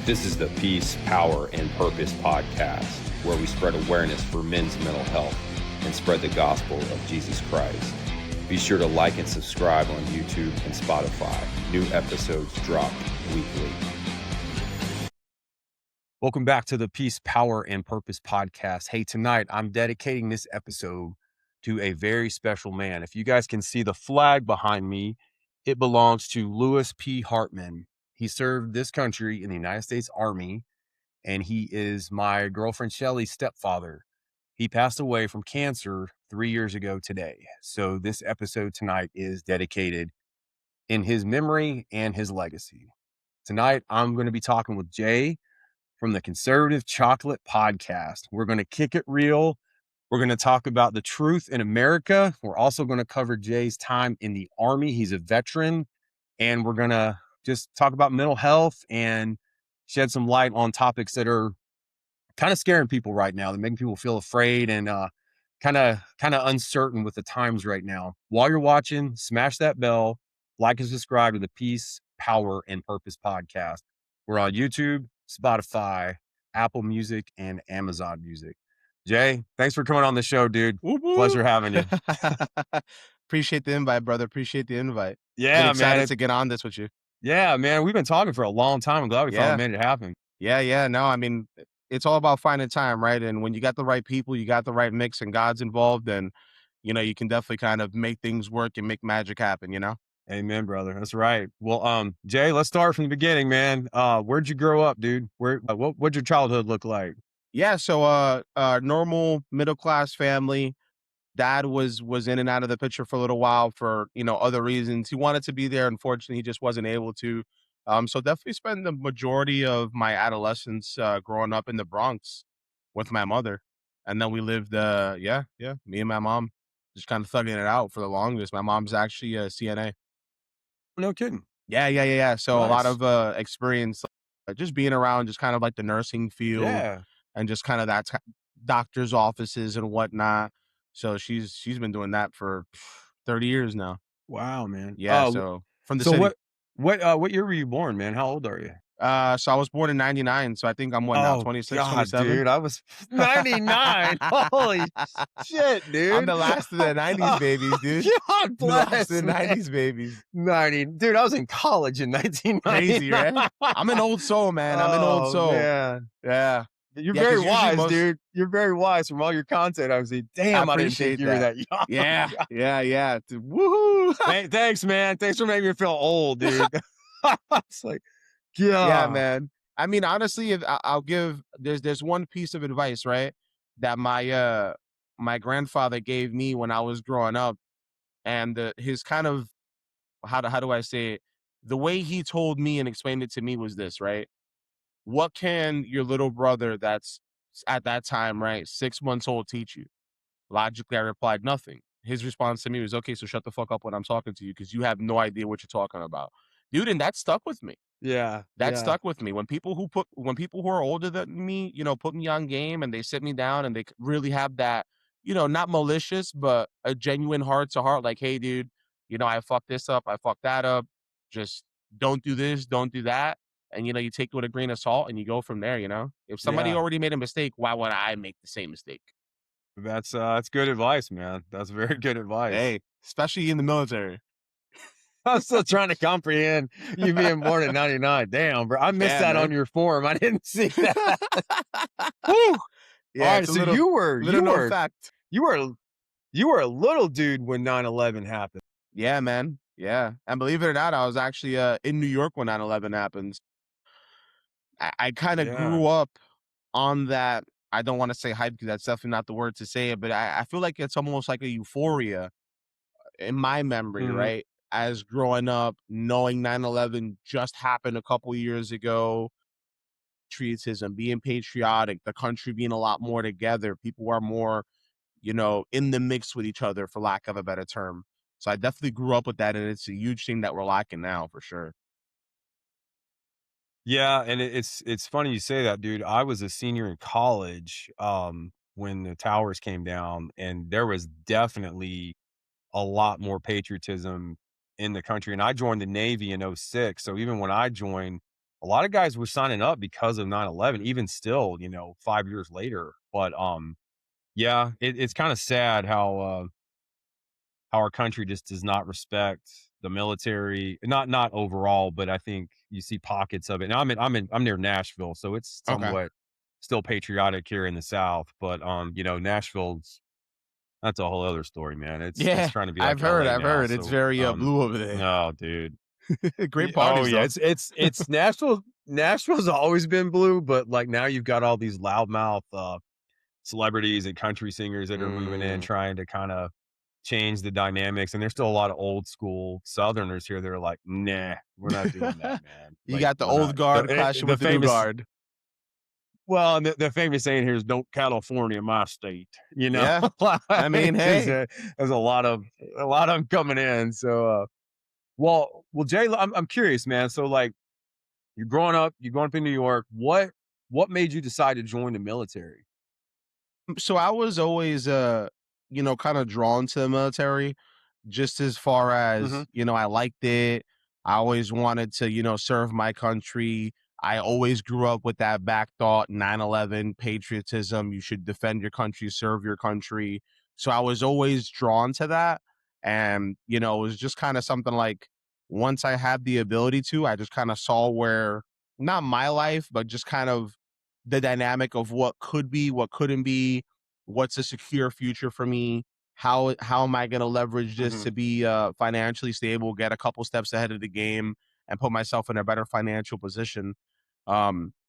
This is the Peace, Power, and Purpose podcast, where we spread awareness for men's mental health and spread the gospel of Jesus Christ. Be sure to like and subscribe on YouTube and Spotify. New episodes drop weekly. Welcome back to the Peace, Power, and Purpose podcast. Hey, tonight I'm dedicating this episode to a very special man. If you guys can see the flag behind me, it belongs to Lewis P. Hartman. He served this country in the United States Army, and he is my girlfriend Shelly's stepfather. He passed away from cancer 3 years ago today. So this episode tonight is dedicated in his memory and his legacy. Tonight, I'm going to be talking with Jay from the Conservative Chocolate Podcast. We're going to kick it real. We're going to talk about the truth in America. We're also going to cover Jay's time in the Army. He's a veteran. And we're going to just talk about mental health and shed some light on topics that are kind of scaring people right now. They're making people feel afraid and kind of uncertain with the times right now. While you're watching, smash that bell, like and subscribe to the Peace, Power, and Purpose podcast. We're on YouTube, Spotify, Apple Music, and Amazon Music. Jay, thanks for coming on the show, dude. Woo-woo. Pleasure having you. Appreciate the invite, brother. Appreciate the invite. Yeah, Been excited man. to get on this with you. Yeah, man. We've been talking for a long time. I'm glad we finally made it happen. Yeah. No, I mean, it's all about finding time, right? And when you got the right people, you got the right mix and God's involved, then, you can definitely kind of make things work and make magic happen, Amen, brother. That's right. Well, Jay, let's start from the beginning, man. Where'd you grow up, dude? What'd your childhood look like? Yeah. So, normal middle-class family. Dad was in and out of the picture for a little while for, other reasons. He wanted to be there. Unfortunately, he just wasn't able to. So definitely spent the majority of my adolescence growing up in the Bronx with my mother. And then we lived, me and my mom just kind of thugging it out for the longest. My mom's actually a CNA. No kidding. Yeah. So a lot Nice. of experience just being around just kind of like the nursing field Yeah. and just kind of that doctor's offices and whatnot. So she's been doing that for 30 years now. Wow, man. Yeah, so from the So city. what year were you born, man? How old are you? So I was born in 99, so I think I'm what now, 26, God, 27? dude, I was 99. Holy shit, dude. I'm the last of the 90s babies, dude. God The last bless. of the 90s babies. 90. Dude, I was in college in 1990. Crazy, right? I'm an old soul, man. I'm an old soul. Man. Yeah. You're Yeah, very 'cause usually wise, dude. You're very wise from all your content. I was like, damn, I didn't think appreciate you were that. that young. Yeah. Woohoo! Thanks, man. Thanks for making me feel old, dude. It's like, yeah. Yeah, man. I mean, honestly, if I'll give there's one piece of advice, right, that my grandfather gave me when I was growing up, and his kind of how do I say it? The way he told me and explained it to me was this, right? What can your little brother that's at that time, right, 6 months old teach you? Logically, I replied nothing. His response to me was, okay, so shut the fuck up when I'm talking to you because you have no idea what you're talking about. Dude, and that stuck with me. Yeah. That stuck with me. When people who are older than me, put me on game and they sit me down and they really have that, not malicious, but a genuine heart to heart, like, hey, dude, I fucked this up, I fucked that up. Just don't do this, don't do that. And you take it with a grain of salt and you go from there, If somebody Yeah. already made a mistake, why would I make the same mistake? That's good advice, man. That's very good advice. Hey, especially in the military. I'm still trying to comprehend you being born in 99. Damn, bro. I missed that man. on your form. I didn't see that. Woo! Yeah, All right, it's a so little, you were known fact. you were a little dude when 9/11 happened. Yeah, man. Yeah. And believe it or not, I was actually in New York when 9/11 happened. I kind of grew up on that. I don't want to say hype because that's definitely not the word to say it, but I feel like it's almost like a euphoria in my memory, Mhm. right? As growing up, knowing 9/11 just happened a couple years ago, patriotism, being patriotic, the country being a lot more together. People are more, in the mix with each other, for lack of a better term. So I definitely grew up with that, and it's a huge thing that we're lacking now, for sure. Yeah, and it's funny you say that, dude. I was a senior in college when the towers came down, and there was definitely a lot more patriotism in the country. And I joined the Navy in '06. So even when I joined, a lot of guys were signing up because of 9/11, even still, 5 years later. But, yeah, it's kinda sad how our country just does not respect the military. Not overall, but I think you see pockets of it. Now I'm near Nashville, so it's Okay. somewhat still patriotic here in the South, but, Nashville's that's a whole other story, man. It's Yeah, trying to be I've like heard, LA I've now, heard. It's so, very, blue over there. no, dude. Great Oh, parties, yeah, though. it's Nashville's always been blue, but, like, now you've got all these loudmouth, celebrities and country singers that are moving in Mm. trying to kinda change the dynamics, and there's still a lot of old school Southerners here that are like, "Nah, we're not doing that, man." You Like, got the we're not old guard clashing the with the new famous guard. well, and the famous saying here is "Don't California my state," you know? Yeah. I mean, Like, 'cause, hey. there's a lot of them coming in, so, well, Jay, I'm curious, man, so, like, you're growing up in New York, what made you decide to join the military? So I was always, kind of drawn to the military, just as far as, Mhm, I liked it. I always wanted to, serve my country. I always grew up with that back thought, 9/11 patriotism. You should defend your country, serve your country. So I was always drawn to that. And, it was just kind of something like once I had the ability to, I just kind of saw where, not my life, but just kind of the dynamic of what could be, what couldn't be, what's a secure future for me, how am I going to leverage this mhm, to be financially stable, get a couple steps ahead of the game, and put myself in a better financial position.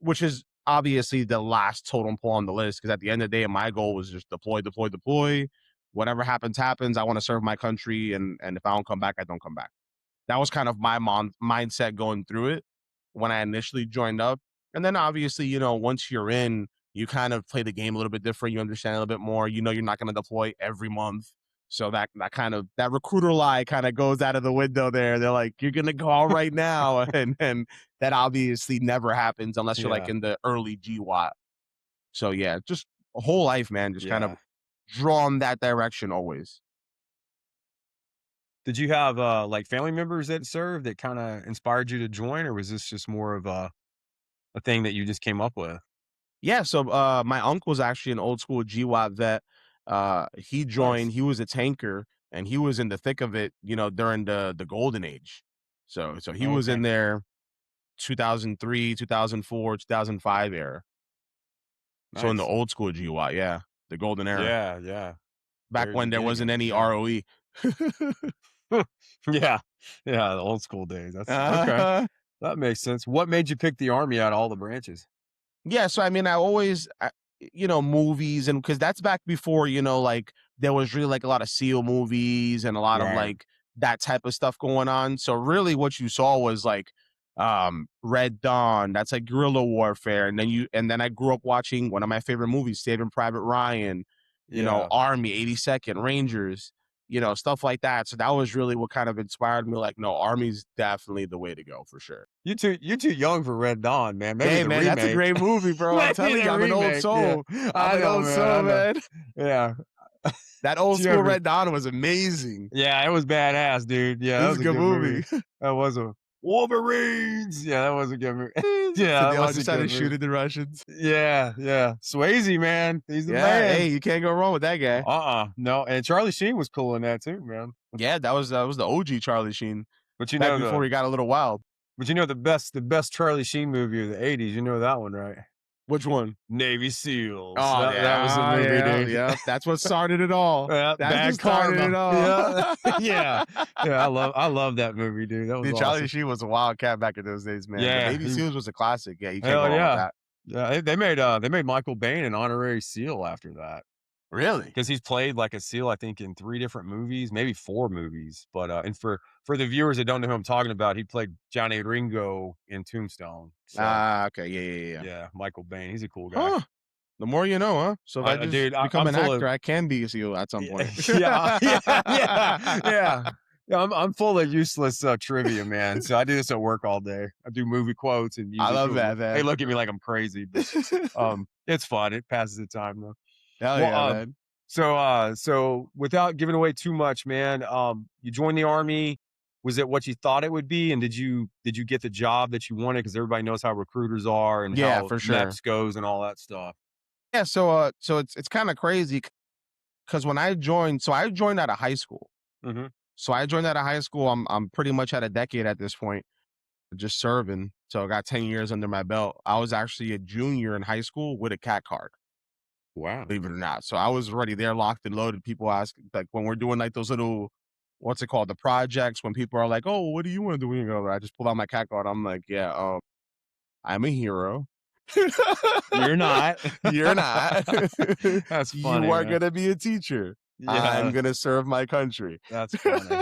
Which is obviously the last totem pole on the list because at the end of the day, my goal was just deploy, deploy, deploy. Whatever happens, happens. I want to serve my country, and if I don't come back, I don't come back. That was kind of my mindset going through it when I initially joined up. And then obviously, once you're in, you kind of play the game a little bit different. You understand a little bit more. You know, you're not going to deploy every month. So that kind of that recruiter lie kind of goes out of the window there. They're like, you're gonna call right now. And that obviously never happens unless you're like yeah, in the early GWAT. So yeah, just a whole life, man, just kind of yeah. drawn that direction always. Did you have, like, family members that served that kinda inspired you to join, or was this just more of a thing that you just came up with? Yeah, so my uncle's actually an old school GWAT vet. He joined, Nice. he was a tanker and he was in the thick of it, during the golden age. So he was Okay. in there 2003, 2004, 2005 era. So in the Nice. old school GWAT, yeah, the golden era. Yeah, yeah. Back Very when there wasn't beginning, any yeah. ROE. Yeah. Yeah, the old school days, that's okay. uh That makes sense. What made you pick the Army out of all the branches? Yeah, so I mean, movies, and because that's back before, like there was really like a lot of SEAL movies and a lot of Right. like that type of stuff going on. So really what you saw was like Red Dawn, that's like guerrilla warfare. And then I grew up watching one of my favorite movies, Saving Private Ryan, Yeah. Army, 82nd, Rangers, stuff like that. So that was really what kind of inspired me, like, no, Army's definitely the way to go for sure. You too young for Red Dawn, man. Maybe Hey the man, that's a remake. great movie, bro. I'm Maybe telling you, the I'm an old remake, yeah. soul. I'm I an know, old man, I soul, know. man. Yeah. That old Did you school ever Red Dawn was amazing. Yeah, it was badass, dude. Yeah, This that is was a a good good movie. movie. That was a Wolverines. Yeah, that was a good movie. So Yeah, they that all was a just good started movie. shooting the Russians. Yeah, yeah. Swayze, man. He's the Yeah, hey, man. you can't go wrong with that guy. No, and Charlie Sheen was cool in that too, man. Yeah, that was the OG Charlie Sheen But you back know before the he got a little wild. the best Charlie Sheen movie of the '80s. You know that one, right? Which one? Navy SEALs. Oh That was the yeah, movie, yeah, dude. yeah. That's what started it all. Yeah, That's what Bad started it Karma. all. Yeah, yeah, yeah. I love that movie, dude. That was Dude, Charlie awesome. Sheen was a wildcat back in those days, man. But Yeah, Navy Seals was a classic. Yeah, you can't go hell wrong with yeah. that. Yeah, they made Michael Biehn an honorary SEAL after that Really? because he's played like a SEAL, I think, in 3 different movies, maybe 4 movies. But, and for the viewers that don't know who I'm talking about, he played Johnny Ringo in Tombstone. So, Ah, okay. Yeah, yeah, yeah. yeah, Michael Biehn, he's a cool guy. Huh. The more you know, huh? So if I just Dude, become I'm an full of actor, I can be a SEAL at some point. yeah, yeah, yeah, yeah. Yeah, I'm full of useless, trivia, man. So I do this at work all day. I do movie quotes and I music. love People that, look they man. look at me like I'm crazy, but, it's fun. It passes the time, though. Hell Well, yeah, man. so without giving away too much, man, you joined the Army. Was it what you thought it would be? And did you get the job that you wanted? Because everybody knows how recruiters are and Yeah, how for sure. MEPS goes and all that stuff. Yeah, so it's kind of crazy because when I joined out of high school. Mhm. So I joined out of high school. I'm pretty much at a decade at this point, just serving. So I got 10 years under my belt. I was actually a junior in high school with a cat card, Wow. believe it or not. So I was already there, locked and loaded. People ask, like, when we're doing like those little, what's it called, the projects. When people are like, "Oh, what do you want to do?" You know, I just pull out my cat card. I'm like, "Yeah, I'm a hero." You're not. You're not. That's You funny, are man. gonna be a teacher. I'm Yeah, gonna serve my country. that's funny.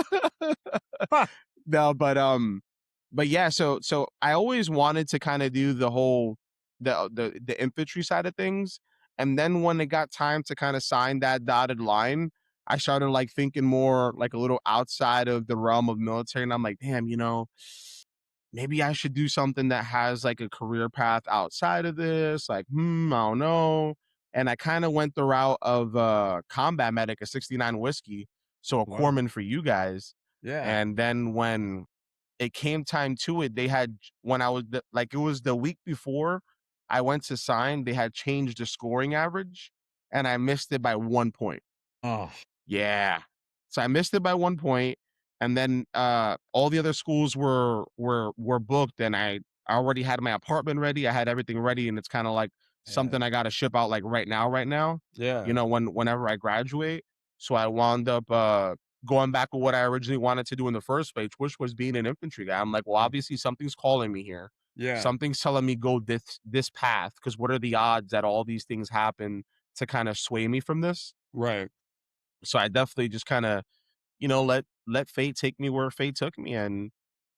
Huh. No, but yeah, so I always wanted to kind of do the whole the infantry side of things. And then when it got time to kind of sign that dotted line, I started like thinking more like a little outside of the realm of military. And I'm like, damn, maybe I should do something that has like a career path outside of this. Like, I don't know. And I kind of went the route of combat medic, a 69 whiskey, so a Wow. corpsman for you guys. Yeah. And then when it came time to it, they had when I was like it was the week before I went to sign, they had changed the scoring average, and I missed it by 1 point. Oh, Yeah. So I missed it by 1 point, and then, all the other schools were booked, and I already had my apartment ready, I had everything ready, and it's kinda like something man. I gotta ship out, like, right now, Yeah. whenever I graduate. So I wound up, going back with what I originally wanted to do in the first place, which was being an infantry guy. I'm like, "Well, Mm. obviously, something's calling me here. Yeah. Something's telling me go this path. Because what are the odds that all these things happen to kinda sway me from this?" Right. So I definitely just kinda, let fate take me where fate took me, and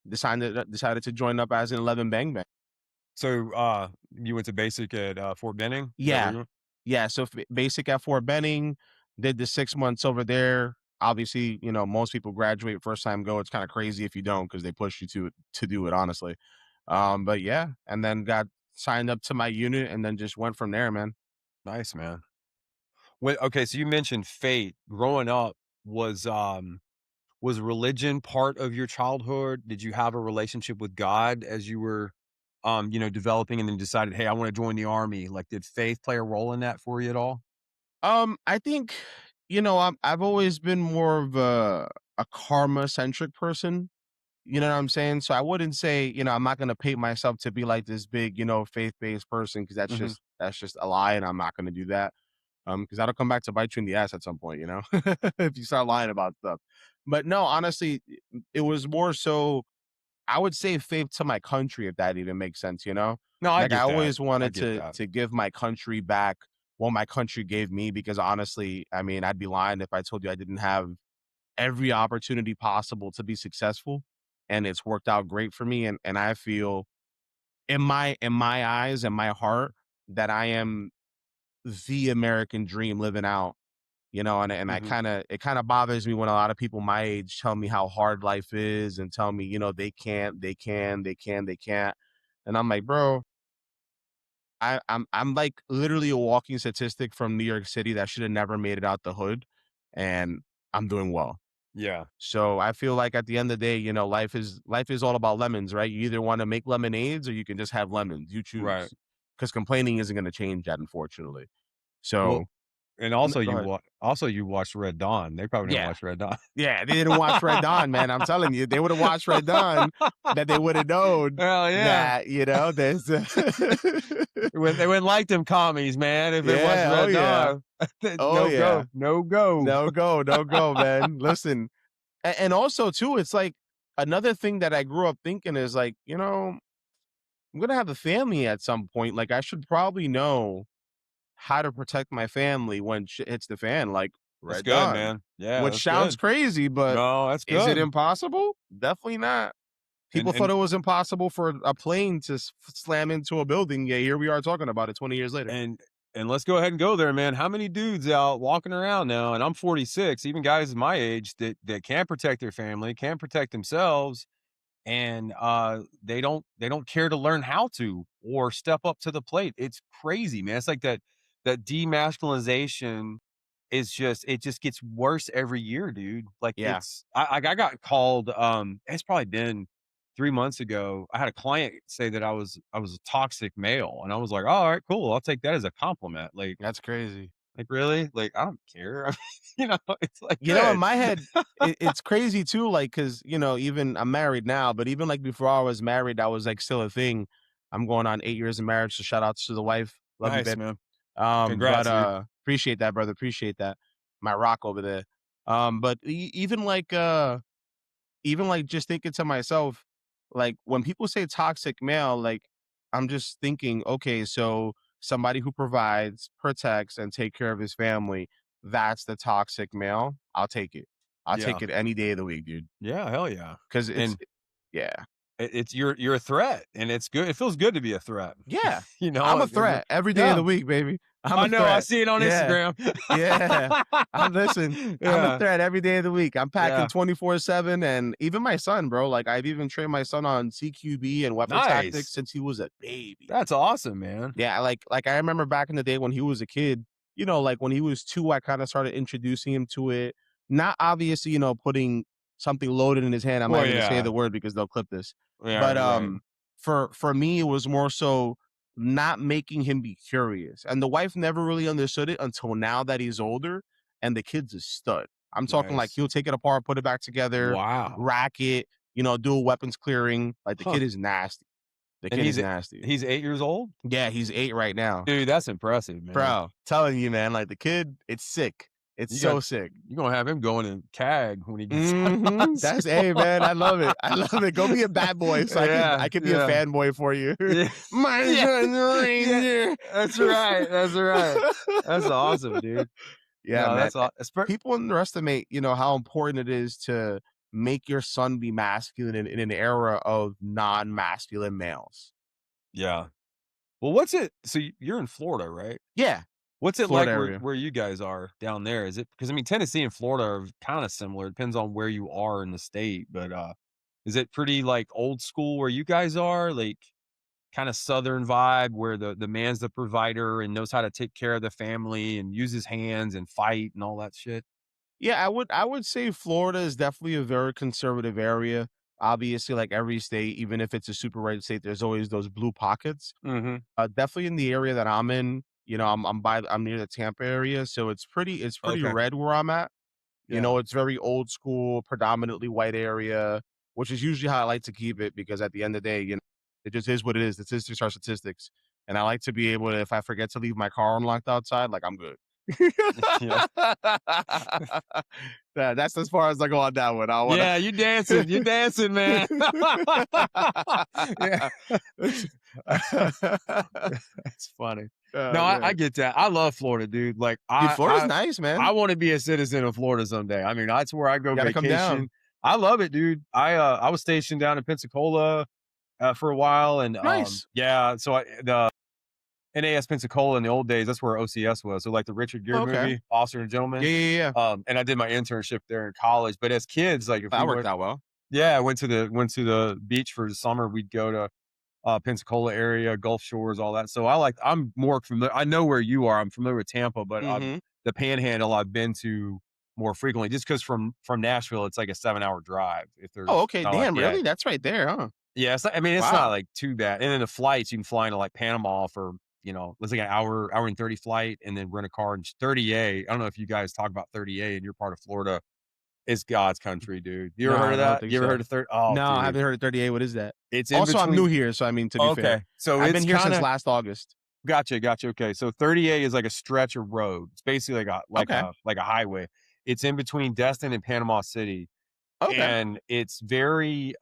decided to join up as an 11 Bang Bang. So, you went to basic at, Fort Benning? Is that where Yeah. you went? Yeah, so basic at Fort Benning, did the 6 months over there. Obviously, most people graduate first time go. It's kinda crazy if you don't, because they push you to do it, honestly. But yeah, and then got signed up to my unit and then just went from there, man. Nice, man. Okay, so you mentioned fate. Growing up, was, was religion part of your childhood? Did you have a relationship with God as you were, developing and then decided, "Hey, I wanna join the army." Like, did faith play a role in that for you at all? I think, I've always been more of a karma centric person. You know what I'm saying? So I wouldn't say, I'm not gonna paint myself to be like this big, faith-based person, because Mhm. that's just a lie, and I'm not gonna do that. Because that'll come back to bite you in the ass at some point, if you start lying about stuff. But no, honestly, it was more so I would say faith to my country, if that even makes sense. No, I Like I get that. always I wanted get to that. to give my country back what my country gave me, because honestly, I mean, I'd be lying if I told you I didn't have every opportunity possible to be successful, and it's worked out great for me. And I feel in my eyes and my heart that I am the American dream living out. And I Mhm. it kind of bothers me when a lot of people my age tell me how hard life is and tell me, they can't. And I'm like, bro, I'm like literally a walking statistic from New York City that should have never made it out the hood, and I'm doing well. Yeah. So I feel like at the end of the day, life is all about lemons, right? You either want to make lemonades or you can just have lemons. You Right. choose. Because complaining isn't going to change that, unfortunately. Well, So and no, go ahead. also you watched Red Dawn. They probably didn't Yeah. watch Red Dawn. Yeah, they didn't watch Red Dawn, man. I'm telling you, they would have watched Red Dawn, that they would have known Hell yeah. that, there's They wouldn't like them commies, man, if it was yeah, oh Red yeah. Dawn. Oh No yeah. go. No go. No go, no go, man. Listen. And also too, it's like another thing that I grew up thinking is like, I'm gonna have a family at some point. Like I should probably know how to protect my family when shit hits the fan, like That's Red good, Dawn. man. Yeah, Which that's sounds good. crazy, but No, that's is it good. impossible? Definitely not. And People thought it was impossible for a plane to slam into a building. Yeah, here we are talking about it 20 years later. and and let's go ahead and go there, man. How many dudes out walking around now, and I'm 46, even guys my age that can't protect their family, can't protect themselves, and they don't care to learn how to or step up to the plate. It's crazy, man. It's like that demasculinization. is just it just gets worse every year, dude. Like, Yeah, I got called, it's probably been 3 months ago. I had a client say that I was a toxic male, and I was like, "Alright, cool. I'll take that as a compliment." that's crazy. Like, really? Like, I don't care. I mean, it's like, You know, in good. my head, it's crazy too, like, cause even I'm married now, but even, like, before I was married, that was, like, still a thing. I'm going on 8 years of marriage, so shout outs to the wife. Love you, Nice, babe. man. But, Congrats, dude. appreciate that, brother, appreciate that. My rock over there. But even, like, just thinking to myself, like, when people say toxic male, like, I'm just thinking, okay, so somebody who provides, protects, and take care of his family, that's the toxic male. I'll take it. I'll Yeah. take it any day of the week, dude. Yeah, hell yeah. 'Cause And yeah. it's you're a threat, and it's good. It feels good to be a threat. Yeah. You know, I'm a and threat every day of yeah, the week, baby. I'm I a know. I threat. see it on Yeah. Instagram. Yeah. I'm a Yeah, threat every day of the week. I'm packing yeah. 24/7, and even my son, bro, like, I've even trained my son on CQB and weapon tactics Nice. since he was a baby. That's awesome, man. Yeah, like, I remember back in the day when he was a kid, like, when he was 2, I kinda started introducing him to it. Not obviously, putting something loaded in his hand. I'm not Well, even gonna say yeah, the word because they'll clip this. yeah, But, right. for me, it was more so not making him be curious, and the wife never really understood it until now that he's older, and the kid's a stud. I'm talking like Nice. he'll take it apart, put it back together, Wow. rack it, do a weapons clearing. Like, the Huh. kid is nasty. The And kid is nasty. he's 8 years old? Yeah, he's 8 right now. Dude, that's impressive, man. Bro, telling you, man, like, the kid, it's sick. It's You got so sick. you're gonna have him going in CAG when he gets out of high Mhm. That's school. hey, man, I love it. I love it. Go be a bad boy so I Yeah, could be a yeah. fanboy for you. Yeah. My Yeah. son's a Yeah. ranger. That's right, that's right. That's awesome, dude. Yeah, No, man. that's aw People underestimate, how important it is to make your son be masculine in an era of non-masculine males. yeah. Well, what's it so you're in Florida, right? Yeah, What's it Florida like where area. you guys are down there? Is it because I mean, Tennessee and Florida are kinda similar, it depends on where you are in the state, but, is it pretty, like, old school where you guys are? Like, kinda Southern vibe where the man's the provider and knows how to take care of the family and use his hands and fight and all that shit? Yeah, I would say Florida is definitely a very conservative area. Obviously, like every state, even if it's a super red state, there's always those blue pockets. Mhm. Definitely in the area that I'm in, I'm near the Tampa area, so it's pretty Okay. red where I'm at. Yeah. It's very old school, predominantly white area, which is usually how I like to keep it because at the end of the day, it just is what it is. Statistics are statistics. And I like to be able to, if I forget to leave my car unlocked outside, like I'm good. Yeah. That's as far as I go on that one. I wanna Yeah, you dancing, man. Yeah. That's funny. No, Oh, I man. get that. I love Florida, dude. Like, Dude, Florida's nice, I man. wanna be a citizen of Florida someday. I mean, that's where I go You gotta come vacation. down. I love it, dude. I was stationed down in Pensacola, for a while, and, Nice. yeah, so the NAS Pensacola in the old days, that's where OCS was. So, like the Richard Gere Okay. movie, Officer and Yeah, Gentleman, yeah, yeah, yeah. and I did my internship there in college, but as kids, like, if we That worked went out well. yeah, I went to the beach for the summer, we'd go to, Pensacola area, Gulf Shores, all that. So I'm more familiar I know where you are, I'm familiar with Tampa, but, Mhm. the Panhandle I've been to more frequently just because from Nashville, it's like a 7-hour drive if Oh, there's okay. not like Damn, yeah. really? That's right there, huh? Yeah, I mean, it's not, Wow. like, too bad, and then the flights, you can fly into, like, Panama for, it's like an hour and 30 flight, and then rent a car, and 30A, I don't know if you guys talk about 30A in your part of Florida. It's God's country, dude. You ever heard Nah, of I don't that? think You ever heard so. of oh, No, I dude. haven't heard of 38. What is that? It's in Also, I'm new between here, so I mean, to be fair. okay, so I've been it's here since kinda last August. gotcha, okay, so 30A is like a stretch of road. It's basically like a Okay. highway. It's in between Destin and Panama City, Okay. and it's very,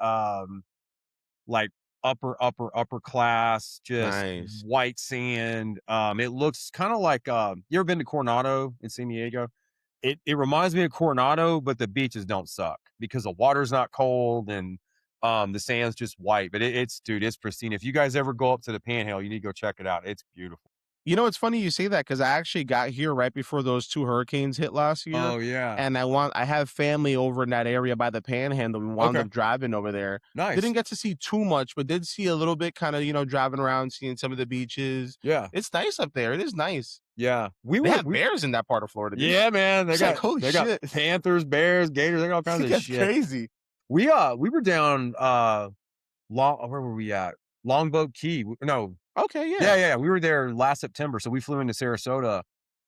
like upper class, just Nice. white sand. It looks kind of like you ever been to Coronado in San Diego? It reminds me of Coronado, but the beaches don't suck because the water's not cold and the sand's just white. But it's dude, it's pristine. If you guys ever go up to the Panhandle, you need to go check it out. It's beautiful. You know, it's funny you say that because I actually got here right before those 2 hurricanes hit last year, Oh, yeah. and I have family over in that area by the Panhandle. We wound Okay. up driving over there. Didn't Nice. get to see too much, but did see a little bit kinda, driving around, seeing some of the beaches. Yeah. It's nice up there, it is nice. Yeah. They have bears in that part of Florida, dude. Yeah, man. They It's like, got "Holy they got shit." panthers, bears, gators, they got all kinds of That's shit. crazy. We were down, where were we at? Longboat Key. No. Okay, Yeah, yeah. yeah, yeah, we were there last September, so we flew into Sarasota,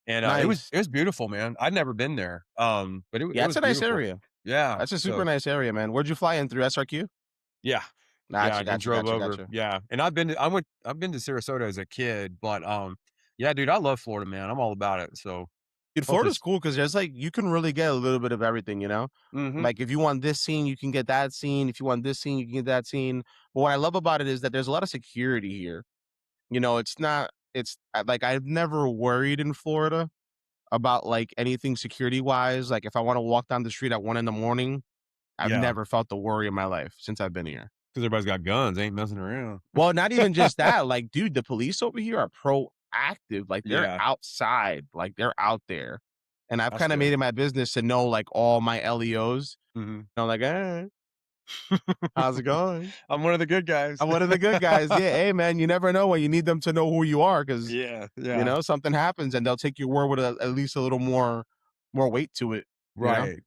and, Nice. it was beautiful, man. I'd never been there, but it Yeah, it's was a nice beautiful. area. Yeah, That's a super so nice area, man. Where'd you fly in through SRQ? yeah. Yeah, Gotcha, and gotcha, drove gotcha, over. gotcha. Yeah, and I've been to Sarasota as a kid, but, yeah, dude, I love Florida, man. I'm all about it, so Dude, hopefully Florida's cool because there's like you can really get a little bit of everything, you know? Mhm. Like if you want this scene, you can get that scene. If you want this scene, you can get that scene. But what I love about it is that there's a lot of security here. You know, it's not it's like I've never worried in Florida about like anything security wise. Like if I want to walk down the street at 1 in the morning, I've Yeah, never felt the worry in my life since I've been here. because everybody's got guns, ain't messing around. Well, not even just that. Like, dude, the police over here are proactive. Like they're Yeah, outside, like they're out there. And I've that's kind of made good. it my business to know like all my LEOs. Mhm. I'm like, how's it going? I'm one of the good guys. I'm one of the good guys. Yeah, hey man, you never know when you need them to know who you are because Yeah, yeah, something happens and they'll take your word with at least a little more weight to it. You know? right.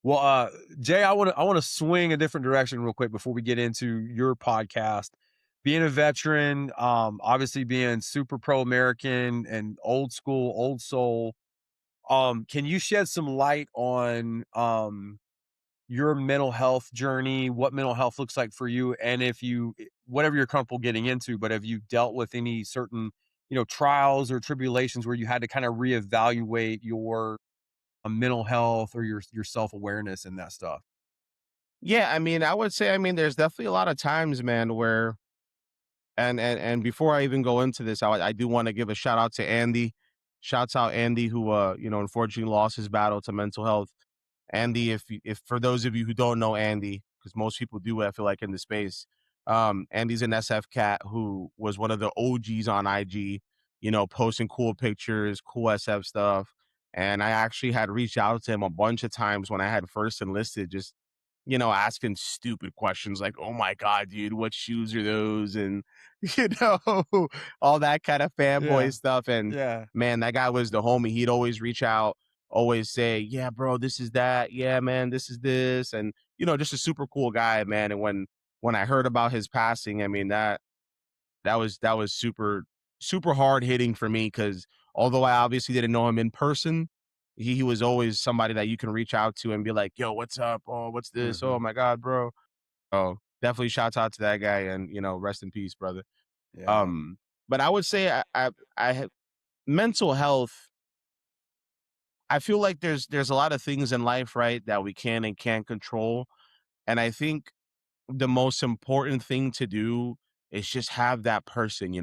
Well, Jay, I wanna swing a different direction real quick before we get into your podcast. Being a veteran, obviously being super pro American and old school, old soul. Can you shed some light on your mental health journey, what mental health looks like for you, and if you whatever you're comfortable getting into, but have you dealt with any certain, trials or tribulations where you had to kind of reevaluate your mental health or your self-awareness and that stuff? Yeah, I mean, I would say, I mean, there's definitely a lot of times, man, where and before I even go into this, I do want to give a shout out to Andy. Shouts out Andy, who unfortunately lost his battle to mental health. Andy, if for those of you who don't know Andy, because most people do, I feel like in the space, Andy's an SF cat who was one of the OGs on IG, posting cool pictures, cool SF stuff. And I actually had reached out to him a bunch of times when I had first enlisted, just asking stupid questions like, "Oh my god, dude, what shoes are those?" And you know, all that kind of fanboy Yeah, stuff. And yeah, man, that guy was the homie. He'd always reach out, always say, "Yeah, bro, this is that. Yeah, man, this is this." And just a super cool guy, man. And when I heard about his passing, I mean that was super hard hitting for me because although I obviously didn't know him in person, he was always somebody that you can reach out to and be like, "Yo, what's up? Oh, what's this? Oh mhm, my god, bro." Oh, definitely shouts out to that guy and rest in peace, brother. yeah, Um, but I would say I have mental health. I feel like there's a lot of things in life, right, that we can and can't control. And I think the most important thing to do is just have that person,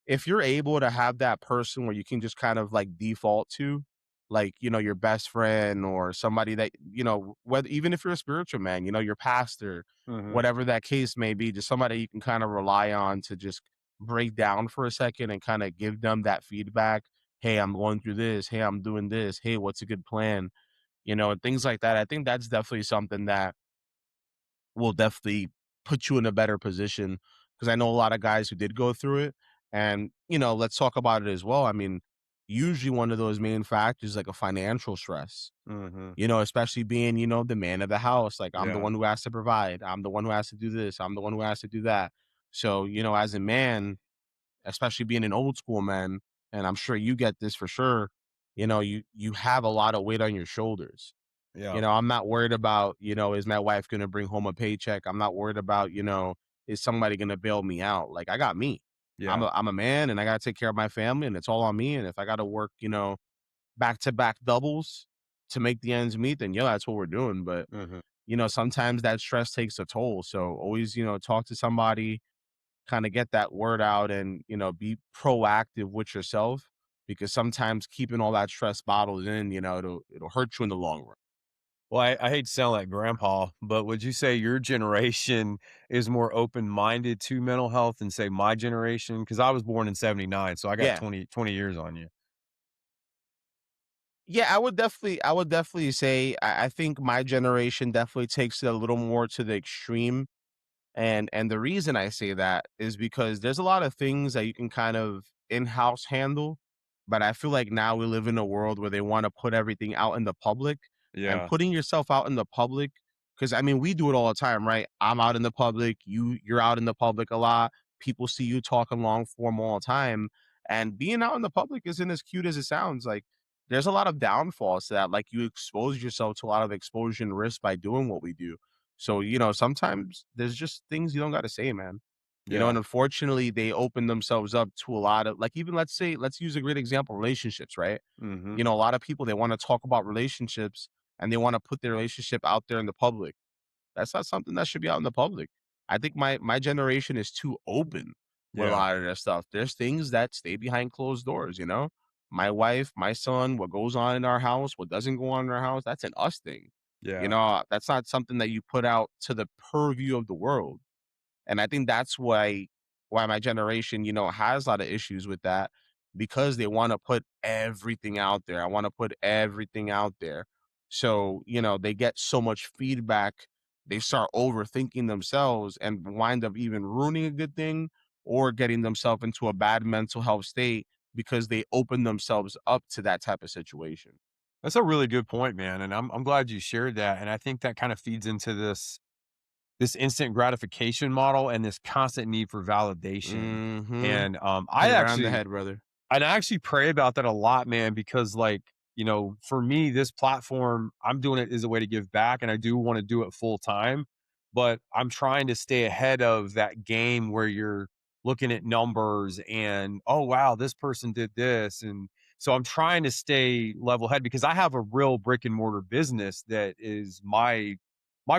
if you're able to have that person where you can just kind of like default to, like, your best friend or somebody that, whether even if you're a spiritual man, your pastor, mhm, whatever that case may be, just somebody you can kind of rely on to just break down for a second and kind of give them that feedback. Hey, I'm going through this. Hey, I'm doing this. Hey, what's a good plan? And things like that. I think that's definitely something that will definitely put you in a better position because I know a lot of guys who did go through it. And, let's talk about it as well. I mean, usually one of those main factors is like a financial stress, mhm, especially being, the man of the house. Like, I'm the yeah, one who has to provide. I'm the one who has to do this. I'm the one who has to do that. So, as a man, especially being an old school man, and I'm sure you get this for sure, you have a lot of weight on your shoulders. yeah, I'm not worried about, is my wife gonna bring home a paycheck? I'm not worried about, is somebody gonna bail me out? Like I got me. I'm yeah, a man and I gotta take care of my family and it's all on me. And if I gotta work, back to back doubles to make the ends meet, then yeah, that's what we're doing. But mhm, sometimes that stress takes a toll. So always, talk to somebody, kind of get that word out and, be proactive with yourself because sometimes keeping all that stress bottled in, it'll hurt you in the long run. Well, I hate to sound like grandpa, but would you say your generation is more open-minded to mental health than, say, my generation? Because I was born in '79, so I got Yeah. 20 years on you. Yeah, I would definitely say I think my generation definitely takes it a little more to the extreme. And the reason I say that is because there's a lot of things that you can kind of in-house handle, but I feel like now we live in a world where they want to put everything out in the public, and Yeah, putting yourself out in the public, because I mean we do it all the time, right? I'm out in the public, you're out in the public a lot. People see you talking long form all the time. And being out in the public isn't as cute as it sounds. Like there's a lot of downfalls to that. Like you expose yourself to a lot of exposure and risk by doing what we do. So, sometimes there's just things you don't gotta say, man. And yeah, unfortunately, they open themselves up to a lot of like, even let's use a great example, relationships, right? mhm, A lot of people, they wanna talk about relationships and they wanna put their relationship out there in the public. That's not something that should be out in the public. I think my generation is too open with a yeah, lot of that stuff. There's things that stay behind closed doors. My wife, my son, what goes on in our house, what doesn't go on in our house, that's an us thing. yeah. That's not something that you put out to the purview of the world. And I think that's why my generation, has a lot of issues with that, because they want to put everything out there. I want to put everything out there. So, they get so much feedback, they start overthinking themselves and wind up even ruining a good thing or getting themselves into a bad mental health state because they open themselves up to that type of situation. That's a really good point, man, and I'm glad you shared that, and I think that kind of feeds into this instant gratification model and this constant need for validation. Mhm. And Hit it right on the head, brother. I actually pray about that a lot, man, because like, for me, this platform, I'm doing it as a way to give back and I do want to do it full time, but I'm trying to stay ahead of that game where you're looking at numbers and, oh, wow, this person did this. And so I'm trying to stay level head because I have a real brick and mortar business that is my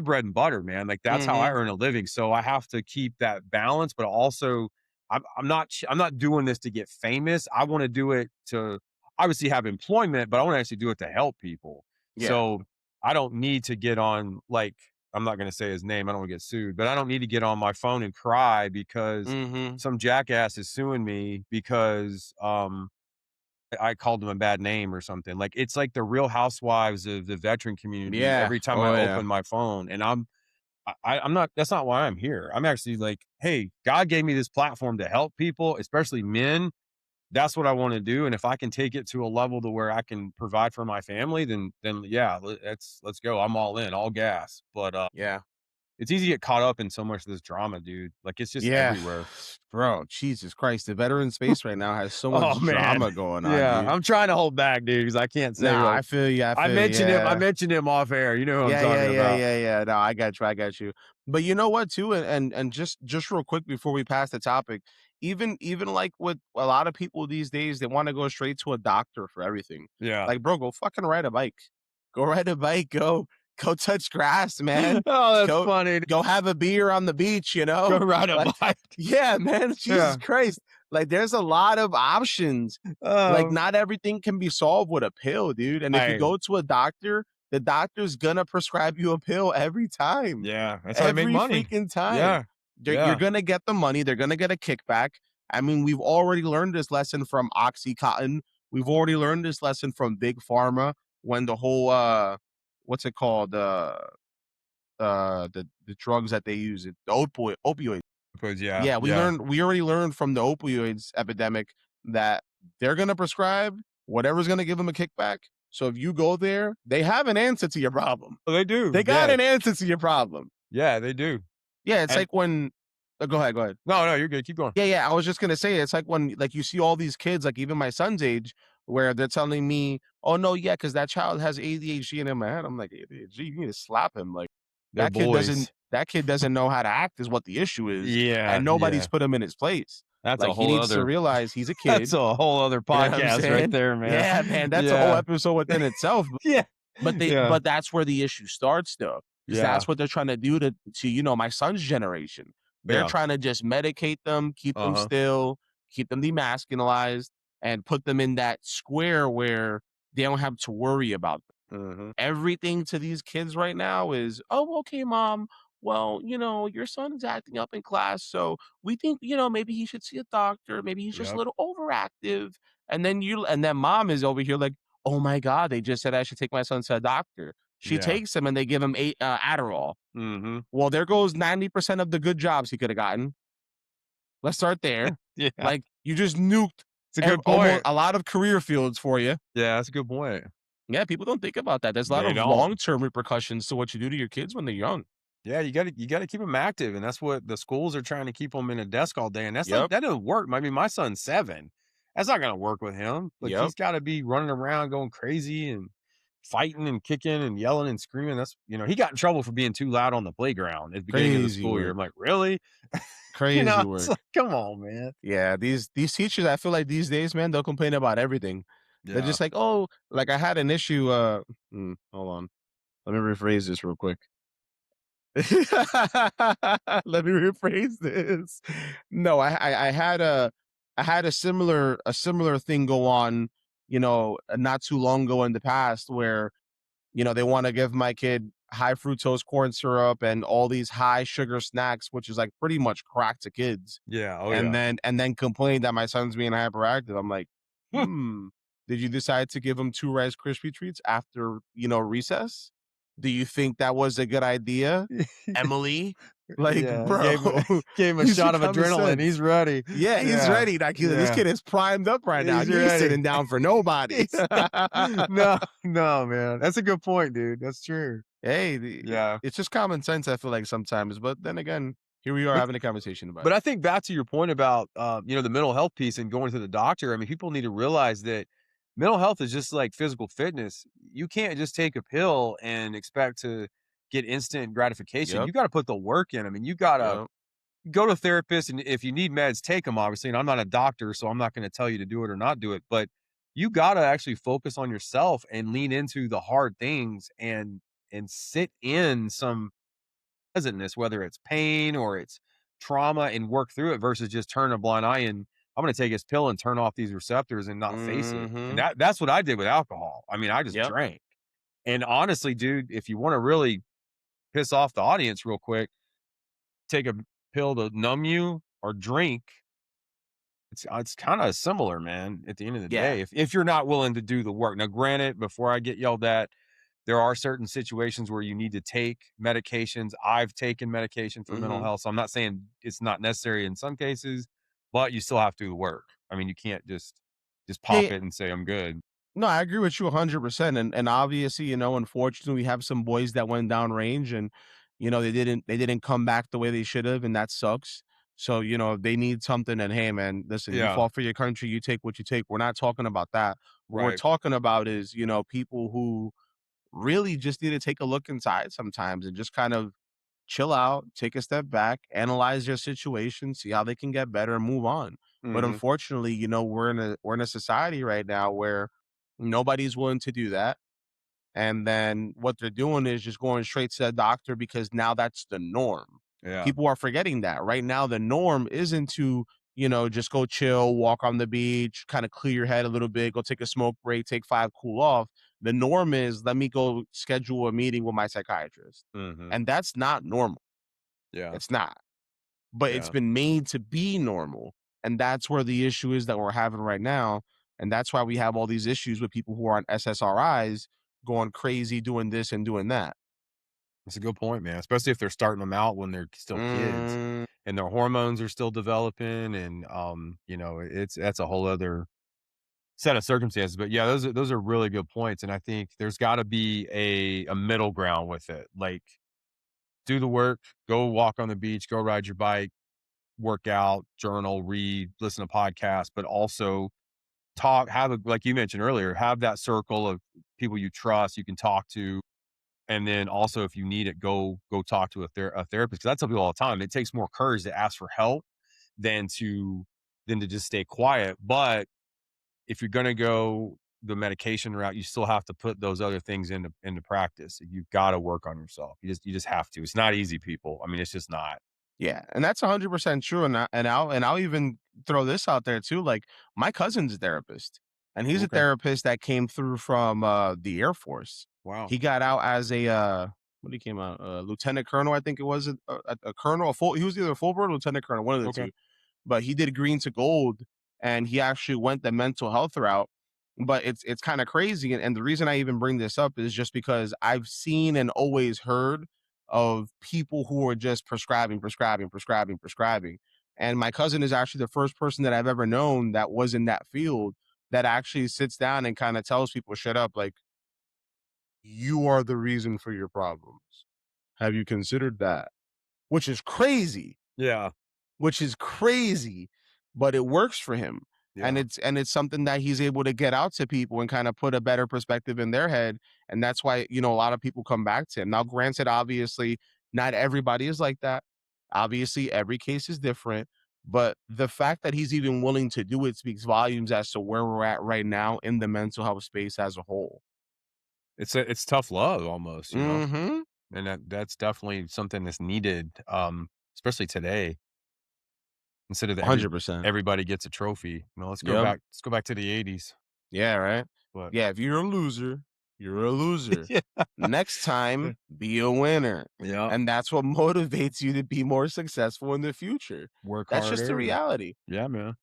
bread and butter, man. Like that's how I Mhm. earn a living. So I have to keep that balance, but also I'm not doing this to get famous. I want to do it to obviously have employment, but I want to actually do it to help people. Yeah. So I don't need to get on like I'm not going to say his name. I don't want to get sued, but I don't need to get on my phone and cry because Mhm. some jackass is suing me because I called him a bad name or something. Like it's like the Real Housewives of the veteran community Yeah. every time I Oh, open yeah. my phone, and I'm not that's not why I'm here. I'm actually like, "Hey, God gave me this platform to help people, especially men. That's what I wanna do, and if I can take it to a level to where I can provide for my family, then yeah, let's go. I'm all in, all gas." But, Yeah. it's easy to get caught up in so much of this drama, dude. Like, it's just Yeah. everywhere. Bro, Jesus Christ. The veteran space right now has so Oh, much man. drama going on, Yeah, dude. I'm trying to hold back, dude, because I can't say, Nah, like I feel you. I feel you. I Yeah. mentioned him off air. You know who I'm Yeah, yeah, talking yeah, about. yeah, yeah. No, I got you. I got you. But you know what, too, and just real quick before we pass the topic, even like with a lot of people these days, they want to go straight to a doctor for everything. Yeah. Like, bro, go fucking ride a bike. Go ride a bike. Go touch grass, man. Oh, that's Go funny. go have a beer on the beach. Go ride a Like, bike. yeah, man. Jesus Yeah. Christ. Like, there's a lot of options. Like, Oh, not everything can be solved with a pill, dude. And if you hey. go to a doctor, the doctor's gonna prescribe you a pill every time. Yeah, that's how they make Every money. freaking time. Yeah, You're yeah, gonna get the money, they're gonna get a kickback. I mean, we've already learned this lesson from Oxycontin. We've already learned this lesson from Big Pharma when the whole what's it called? The drugs that they use, the opioids. because yeah, Yeah, yeah. we already learned from the opioids epidemic that they're gonna prescribe whatever's gonna give them a kickback. So if you go there, they have an answer to your problem. Oh, they do. They got Yeah, an answer to your problem. yeah, they do. Yeah, it's And like when go ahead, go ahead. no, no, you're good. Keep going. Yeah, yeah, I was just gonna say, it's like when, like, you see all these kids, like, even my son's age, where they're telling me, "Oh, no, yeah, because that child has ADHD," and in my head, I'm like, "ADHD? You need to slap him." Like, They're boys. that kid doesn't know how to act is what the issue is, Yeah, and nobody's yeah. put him in his place. That's a Like, he whole needs to other. realize he's a That's kid, a whole other you know what I'm podcast right saying? there, man. Yeah, man, that's a whole Yeah, episode within itself. yeah, yeah, But that's where the issue starts though, because yeah, that's what they're trying to do to my son's generation. They're yeah. trying to just medicate them, keep Uh them huh. still, keep them demasculinized, and put them in that square where they don't have to worry about them. Mhm. Everything to these kids right now is, "Oh, okay, mom. Well, your son is acting up in class, so we think, maybe he should see a doctor. Maybe he's just a Yep. little overactive." And then mom is over here like, "Oh my God, they just said I should take my son to a doctor." She Yeah. takes him and they give him Adderall. Mhm. Well, there goes 90% of the good jobs he could have gotten. Let's start there. Yeah. Like, you just nuked It's a good almost point. a lot of career fields for you. Yeah, that's a good point. Yeah, people don't think about that. There's a lot They of don't. long-term repercussions to what you do to your kids when they're young. Yeah, you gotta keep them active, and that's what the schools are trying to keep them in a desk all day, and Yep, that doesn't work. I mean, my son's 7. That's not gonna work with him. Like, yep. he's gotta be running around going crazy and fighting and kicking and yelling and screaming. He got in trouble for being too loud on the playground at the beginning of the Crazy school year. work, I'm like, "Really?" crazy It's work. like, "Come on, man." Yeah, these teachers, I feel like these days, man, they'll complain about everything. They're Yeah. just like, "Oh," like I had an issue, hold on. Let me rephrase this real quick. Let me rephrase this. No, I had a similar thing go on, not too long ago in the past where, they want to give my kid high fructose corn syrup and all these high sugar snacks, which is like pretty much crack to kids. Yeah, oh, And yeah. then complain that my son's being hyperactive. I'm like, hmm, did you decide to give him two Rice Krispie treats after, recess? Do you think that was a good idea, Emily? Like, Yeah, bro, gave him a use your shot of common adrenaline. He's sense. ready. Yeah, he's Yeah, ready. Like, this yeah, kid is primed up right now. he's He ain't ready. sitting down for nobody. He's no, no, man. That's a good point, dude. That's true. Hey, Yeah. it's just common sense, I feel like sometimes, but then again, here we are But having a conversation about but it. I think back to your point about, the mental health piece and going to the doctor. I mean, people need to realize that mental health is just like physical fitness. You can't just take a pill and expect to get instant gratification. Yep, You gotta put the work in. I mean, you gotta yep. go to a therapist, and if you need meds, take them, obviously, and I'm not a doctor, so I'm not gonna tell you to do it or not do it, but you gotta actually focus on yourself and lean into the hard things and sit in some pleasantness, whether it's pain or it's trauma, and work through it versus just turn a blind eye and, "I'm gonna take this pill and turn off these receptors and not face it." And Mhm. that's what I did with alcohol. I mean, I just Yep. drank. And honestly, dude, if you wanna really piss off the audience real quick, take a pill to numb you or drink. It's kinda similar, man, at the end of the Yeah. day, if you're not willing to do the work. Now, granted, before I get yelled at, there are certain situations where you need to take medications. I've taken medication for mental Mhm. health, so I'm not saying it's not necessary in some cases, but you still have to do the work. I mean, you can't just pop Yeah, it and say, "I'm good." no, I agree with you 100%, and obviously, unfortunately, we have some boys that went down range and, they didn't come back the way they should have, and that sucks. So, if they need something, then, hey, man, listen, you Yeah, fought for your country, you take what you take. We're not talking about that. What we're right. talking about is, people who really just need to take a look inside sometimes and just kind of chill out, take a step back, analyze their situation, see how they can get better and move on. But Mhm. unfortunately, we're in a society right now where nobody's willing to do that. And then what they're doing is just going straight to the doctor because now that's the norm. Yeah. People are forgetting that. Right now, the norm isn't to, just go chill, walk on the beach, kind of clear your head a little bit, go take a smoke break, take five, cool off. The norm is let me go schedule a meeting with my psychiatrist. Mhm. And that's not normal. Yeah, It's not, but it's yeah. been made to be normal. And that's where the issue is that we're having right now. And that's why we have all these issues with people who are on SSRIs going crazy, doing this and doing that. That's a good point, man, especially if they're starting them out when they're still kids Mm, and their hormones are still developing, and, it's that's a whole other set of circumstances. But yeah, those are really good points, and I think there's gotta be a middle ground with it. Like, do the work, go walk on the beach, go ride your bike, work out, journal, read, listen to podcasts, but also have a, like you mentioned earlier, have that circle of people you trust, you can talk to. And then also, if you need it, go talk to a therapist. 'Cause I tell people all the time, it takes more courage to ask for help than to just stay quiet. But if you're gonna go the medication route, you still have to put those other things into practice. You've gotta work on yourself. You just have to. It's not easy, people. I mean, it's just not. yeah, and that's 100% true. And I'll even throw this out there too. Like my cousin's a therapist, and he's a Okay. therapist that came through from the Air Force. Wow. He got out as a what he came out? Lieutenant colonel, I think it was a colonel, a full. He was either a full bird or lieutenant colonel, one of the Okay. two. But he did green to gold, and he actually went the mental health route. But it's kind of crazy, and the reason I even bring this up is just because I've seen and always heard of people who are just prescribing, prescribing, prescribing, prescribing. And my cousin is actually the first person that I've ever known that was in that field that actually sits down and kind of tells people, "Shut up! Like you are the reason for your problems. Have you considered that?" Which is crazy, Yeah. which is crazy, but it works for him. And Yeah. it's something that he's able to get out to people and kind of put a better perspective in their head. And that's why, a lot of people come back to him. Now, granted, obviously, not everybody is like that. Obviously, every case is different. But the fact that he's even willing to do it speaks volumes as to where we're at right now in the mental health space as a whole. It's tough love almost, you know? Mm-hmm. And that's definitely something that's needed, especially today. Instead of the 100%. everybody gets a trophy. Yep. Let's go back to the '80s. Yeah, right? But Yeah, if you're a loser, you're a loser. yeah. Next time, be a winner. Yeah. And that's what motivates you to be more successful in the future. Work That's just the harder. reality. Yeah, man.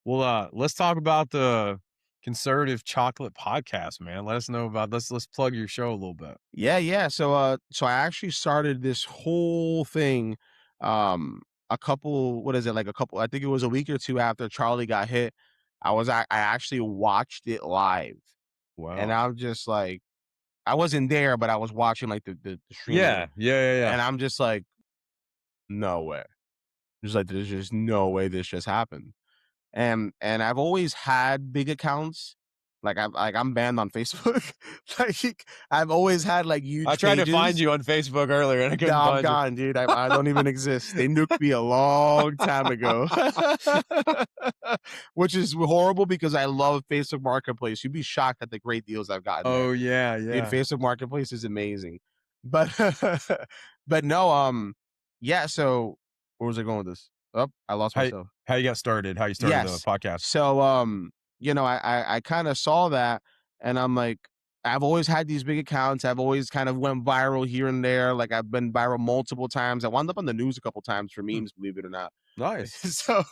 Well, let's talk about the conservative chocolate podcast, man. Let us know about let's plug your show a little bit. Yeah, yeah. So I actually started this whole thing a couple, what is it, like a couple, I think it was a week or two after Charlie got hit. I actually watched it live. And Wow. I'm just like, I wasn't there, but I was watching like the streaming. Yeah. Yeah, yeah, yeah. And I'm just like, no way. Just like there's just no way this just happened. And I've always had big accounts. I'm banned on Facebook. Like I've always had like I huge tried to find pages. you on Facebook earlier and I No, couldn't I'm find you. gone, dude. I don't even exist. They nuked me a long time ago. Which is horrible because I love Facebook Marketplace. You'd be shocked at the great deals I've gotten there. Oh, yeah, Dude, yeah. Facebook Marketplace is amazing. But but no, yeah, so where was I going with this? Oh, I lost How myself. how you got started, how you started the Yes. podcast. So, I kind of saw that, and I'm like, I've always had these big accounts. I've always kind of went viral here and there. Like I've been viral multiple times. I wound up on the news a couple times for Hmm, memes, believe it or not. nice. So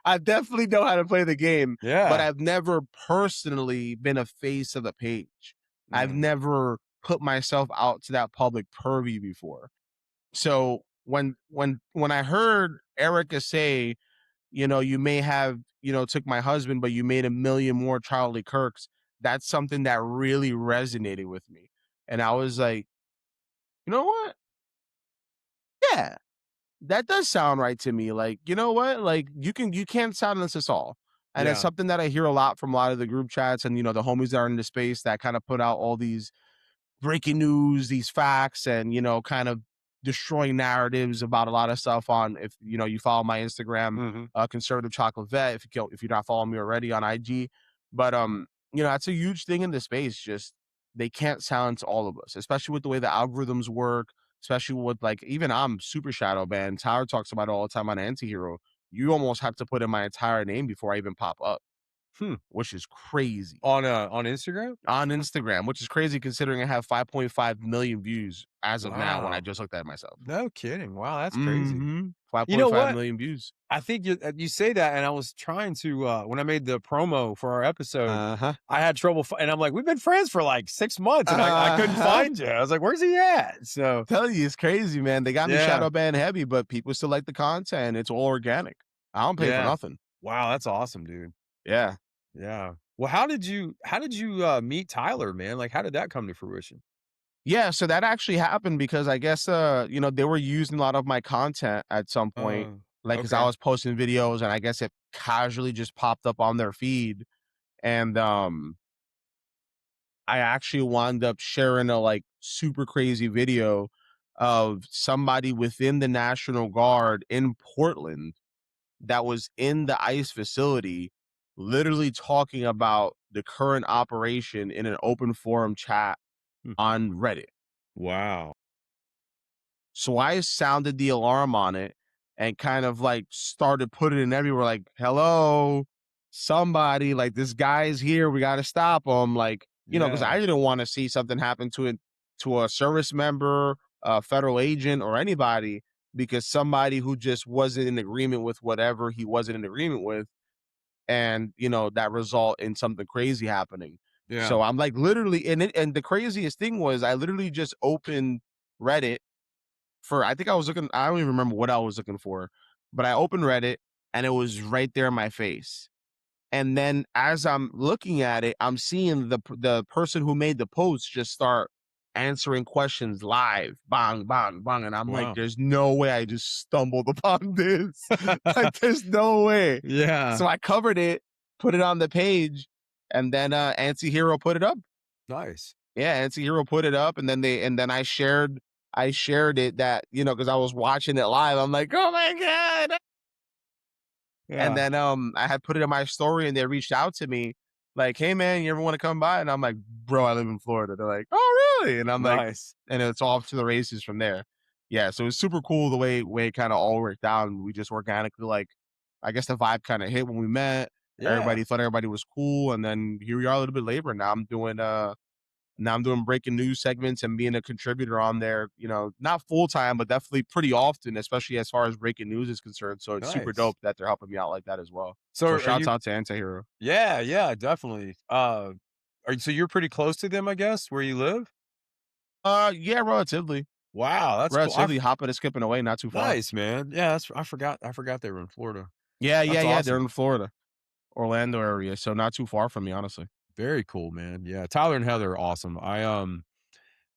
I definitely know how to play the game, but Yeah. I've never personally been a face of the page. I've Mm, never put myself out to that public purview before. So when I heard Erica say, you may have, took my husband, but you made a million more Charlie Kirks. That's something that really resonated with me. And I was like, you know what? Yeah, that does sound right to me. Like, you know what? Like you can't silence us all. And it's yeah. something that I hear a lot from a lot of the group chats and the homies that are in the space that kind of put out all these breaking news, these facts, and kind of destroying narratives about a lot of stuff on if you follow my Instagram, Mhm. conservative chocolate vet, if you're not following me already on IG. But that's a huge thing in the space. Just they can't silence all of us, especially with the way the algorithms work, especially with like even I'm super shadow banned. Tyler talks about it all the time on Antihero. You almost have to put in my entire name before I even pop up, Hmm. which is crazy On Instagram? on Instagram, which is crazy considering I have 5.5 million views as of now when I Wow. just looked at it myself. No kidding. Wow, that's crazy. Mhm. You know 5.5 what? million views. I think you say that, and I was trying to, when I made the promo for our episode, Uh-huh. I had trouble and I'm like, "We've been friends for, like, 6 months," and I couldn't Uh-huh. find you. I was like, "Where's he at?" So, Telling you, it's crazy, man. They got me yeah, shadow banned heavy, but people still like the content. It's all organic. I don't pay for yeah. nothing. Wow, that's awesome, dude. Yeah. Yeah. Well, how did you, meet Tyler, man? Like, how did that come to fruition? Yeah, so that actually happened because I guess, they were using a lot of my content at some point, like, as I Okay. was posting videos, and I guess it casually just popped up on their feed, and, I actually wound up sharing a like super crazy video of somebody within the National Guard in Portland that was in the ICE facility, literally talking about the current operation in an open forum chat Hmm. on Reddit. Wow. So I sounded the alarm on it and kind of like started putting it in everywhere like, hello, somebody, like this guy's here. We got to stop him. Like, because Yeah. I didn't want to see something happen to a service member, a federal agent, or anybody because somebody who just wasn't in agreement with whatever he wasn't in agreement with, and that result in something crazy happening. Yeah. So I'm like literally, and the craziest thing was I literally just opened Reddit for I think I was looking I don't even remember what I was looking for, but I opened Reddit and it was right there in my face. And then as I'm looking at it, I'm seeing the person who made the post just start answering questions live, bang, bang, bang, and I'm like, Wow. "There's no way I just stumbled upon this. Like, there's no way." Yeah. So I covered it, put it on the page, and then Anti-Hero put it up. Nice. Yeah, Anti-Hero put it up, and then I shared it that because I was watching it live. I'm like, "Oh my god!" And Yeah. then, I had put it in my story and they reached out to me like, "Hey man, you ever wanna come by?" And I'm like, "Bro, I live in Florida." They're like, "Oh, really?" And I'm like Nice. and it's off to the races from there. Yeah, so it's super cool the way it kinda all worked out, and we just organically, like I guess the vibe kinda hit when we met. Yeah. Everybody thought everybody was cool, and then here we are a little bit later. Now I'm doing breaking news segments and being a contributor on there, not full time, but definitely pretty often, especially as far as breaking news is concerned. So it's super Nice. dope that they're helping me out like that as well. So So are shouts you out to Antihero. Yeah, yeah, definitely. Are you so you're pretty close to them, I guess, where you live? Yeah, relatively. Wow, that's cool. Relatively hopping and skipping away, not too far. Nice, man. Yeah, that's I forgot they were in Florida. Yeah, yeah, That's yeah. They're awesome. in Florida, Orlando area, so not too far from me, honestly. Very cool, man. Yeah, Tyler and Heather are awesome.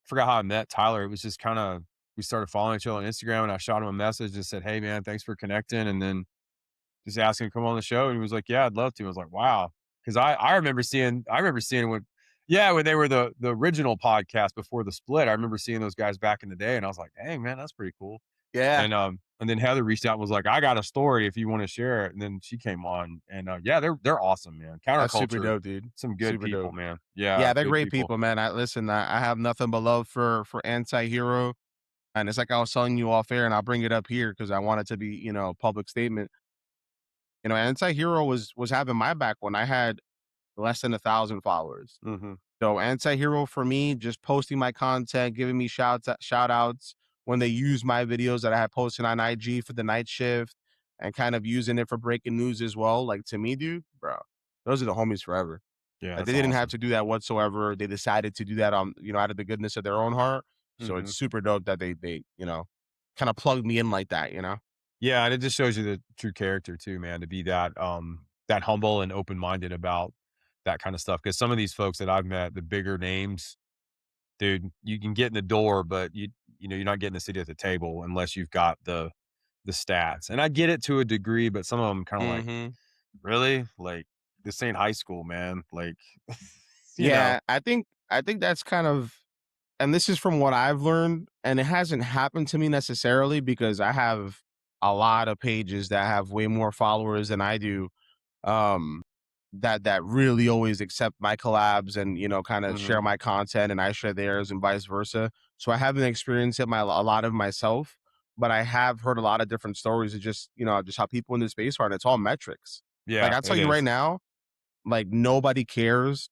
Forgot how I met Tyler. It was just kinda we started following each other on Instagram, and I shot him a message and said, "Hey, man, thanks for connecting," and then just asked him to come on the show, and he was like, "Yeah, I'd love to." I was like, "Wow," because I remember seeing when when they were the original podcast before the split. I remember seeing those guys back in the day, and I was like, "Dang, man, that's pretty cool." Yeah, And then Heather reached out and was like, "I got a story if you wanna share it," and then she came on, and, yeah, they're awesome, man. that's super Counterculture, dope, dude. some good Super people, dope. man. Yeah, Yeah, they're good great people. people, man. I have nothing but love for Anti-Hero, and it's like I was telling you off air, and I'll bring it up here because I want it to be a public statement. Anti-Hero was having my back when I had less than 1,000 followers. Mhm. So Anti-Hero for me, just posting my content, giving me shout outs when they use my videos that I had posted on IG for the night shift and kind of using it for breaking news as well. Like to me, dude, bro, those are the homies forever. Yeah, Like they that's didn't have awesome. to do that whatsoever. They decided to do that out of the goodness of their own heart. So it's Mhm. super dope that they kind of plugged me in like that. Yeah, and it just shows you the true character too, man, to be that humble and open-minded about that kinda stuff. Because some of these folks that I've met, the bigger names, dude, you can get in the door, but you're not getting a seat at the table unless you've got the stats. And I get it to a degree, but some of them kinda like, Hmm. "Really? Like, this ain't high school, man." Like, you know? Yeah, I think that's kind of and this is from what I've learned, and it hasn't happened to me necessarily because I have a lot of pages that have way more followers than I do. Um, that really always accept my collabs and kind of share Mhm. my content, and I share theirs, and vice versa. So I haven't experienced it a lot of myself, but I have heard a lot of different stories of just how people in this space are, and it's all metrics. Like Yeah, I'll tell it you right is. now, like nobody cares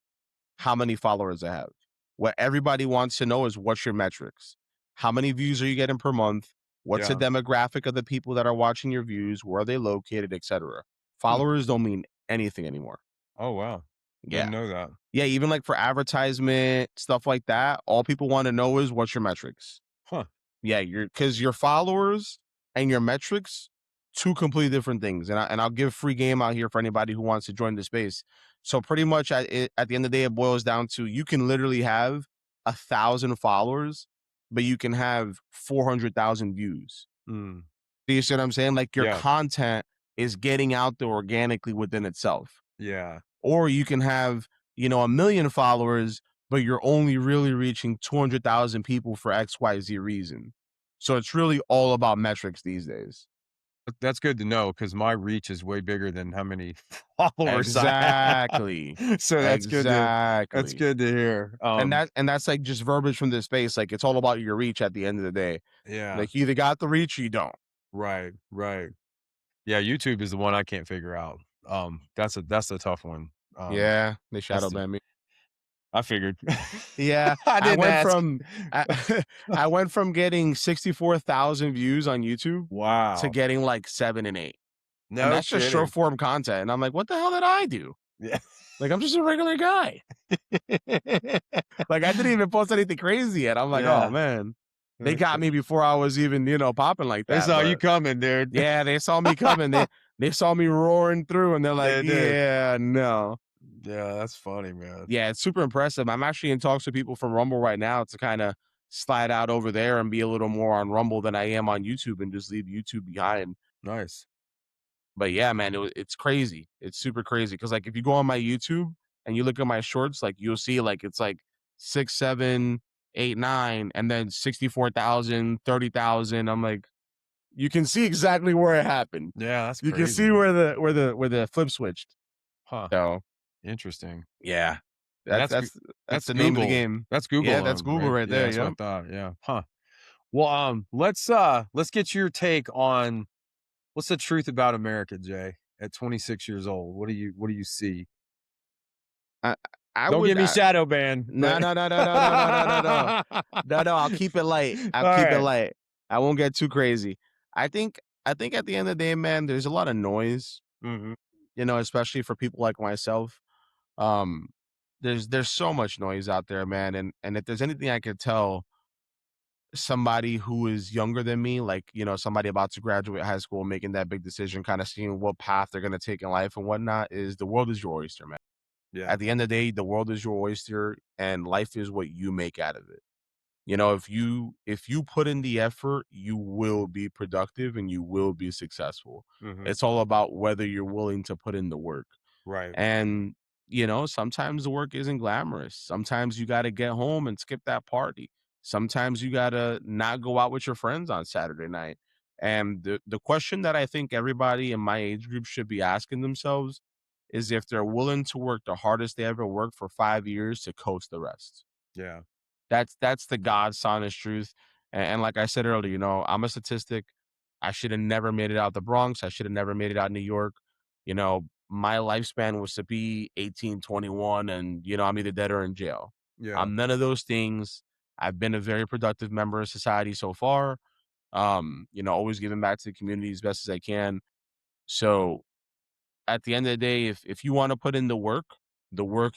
how many followers I have. What everybody wants to know is what's your metrics? How many views are you getting per month? What's the Yeah. demographic of the people that are watching your views? Where are they located, etc. Hmm. Followers don't mean anything anymore. Oh, wow. Yeah. Didn't know that. Yeah, even like for advertisement, stuff like that, all people want to know is what's your metrics. Huh. Yeah, because your followers and your metrics, two completely different things. And I'll give free game out here for anybody who wants to join the space. So pretty much at the end of the day, it boils down to you can literally have 1,000 followers, but you can have 400,000 views. Mm. Do you see what I'm saying? Like your Yeah. content is getting out there organically within itself. Yeah. Or you can have 1 million followers, but you're only really reaching 200,000 people for XYZ reason. So it's really all about metrics these days. That's good to know because my reach is way bigger than how many followers I have. Exactly. So that's Exactly. good to hear. And that's like just verbiage from this space. Like it's all about your reach at the end of the day. Yeah. Like you either got the reach or you don't. Right, right. Yeah, YouTube is the one I can't figure out. That's a tough one. Yeah, they shadow That's the ban me. I figured. Yeah, I I didn't went ask. from I I went from getting 64,000 views on YouTube to Wow. getting like 7 and 8, and No that's just short kidding. form content, and I'm like, "What the hell did I do? Yeah. Like, I'm just a regular guy." Like, I didn't even post anything crazy yet. I'm like, "Oh, Yeah. man." They got Okay. me before I was even, popping like They that, saw you but coming, dude. yeah, they saw me coming. They saw me roaring through, and they're like, They did. "Yeah, no." Yeah, that's funny, man. Yeah, it's super impressive. I'm actually in talks with people from Rumble right now to kinda slide out over there and be a little more on Rumble than I am on YouTube and just leave YouTube behind. Nice. But yeah, man, it's crazy. It's super crazy because like, if you go on my YouTube and you look at my shorts, like, you'll see, like, it's like 6, 7, 8, 9, and then 64,000, 30,000. I'm like, you can see exactly where it happened. Yeah, that's You can crazy. see where the flip switched. Huh. So, Interesting. yeah, And that's that's that's that's the name of the Google. game. That's Yeah, Google that's owned, Google right? right Yeah, there, that's what I yep. thought. Yeah. Huh. Well, let's get your take on what's the truth about America, Jay, at 26 years old? What do you see? I I Don't would give me shadow ban, no, but no, no, no, no, no, no, no, no, no. No, no, I'll keep it light. I'll all keep it right. light. I won't get too crazy. I think at the end of the day, man, there's a lot of noise, Mhm. especially for people like myself. Um, there's so much noise out there, man, and if there's anything I could tell somebody who is younger than me, like, somebody about to graduate high school, making that big decision, kind of seeing what path they're gonna take in life and whatnot, is the world is your oyster, man. Yeah. At the end of the day, the world is your oyster and life is what you make out of it. If you put in the effort, you will be productive and you will be successful. Mhm. It's all about whether you're willing to put in the work. Right. And sometimes the work isn't glamorous. Sometimes you got to get home and skip that party. Sometimes you got to not go out with your friends on Saturday night. And the question that I think everybody in my age group should be asking themselves is if they're willing to work the hardest they ever worked for 5 years to coast the rest. Yeah. That's the God's honest truth. And like I said earlier, I'm a statistic. I should have never made it out the Bronx. I should have never made it out New York. My lifespan was to be 18, 21, and I'm either dead or in jail. Yeah. I'm none of those things. I've been a very productive member of society so far. Always giving back to the community as best as I can. So at the end of the day, if you want to put in the work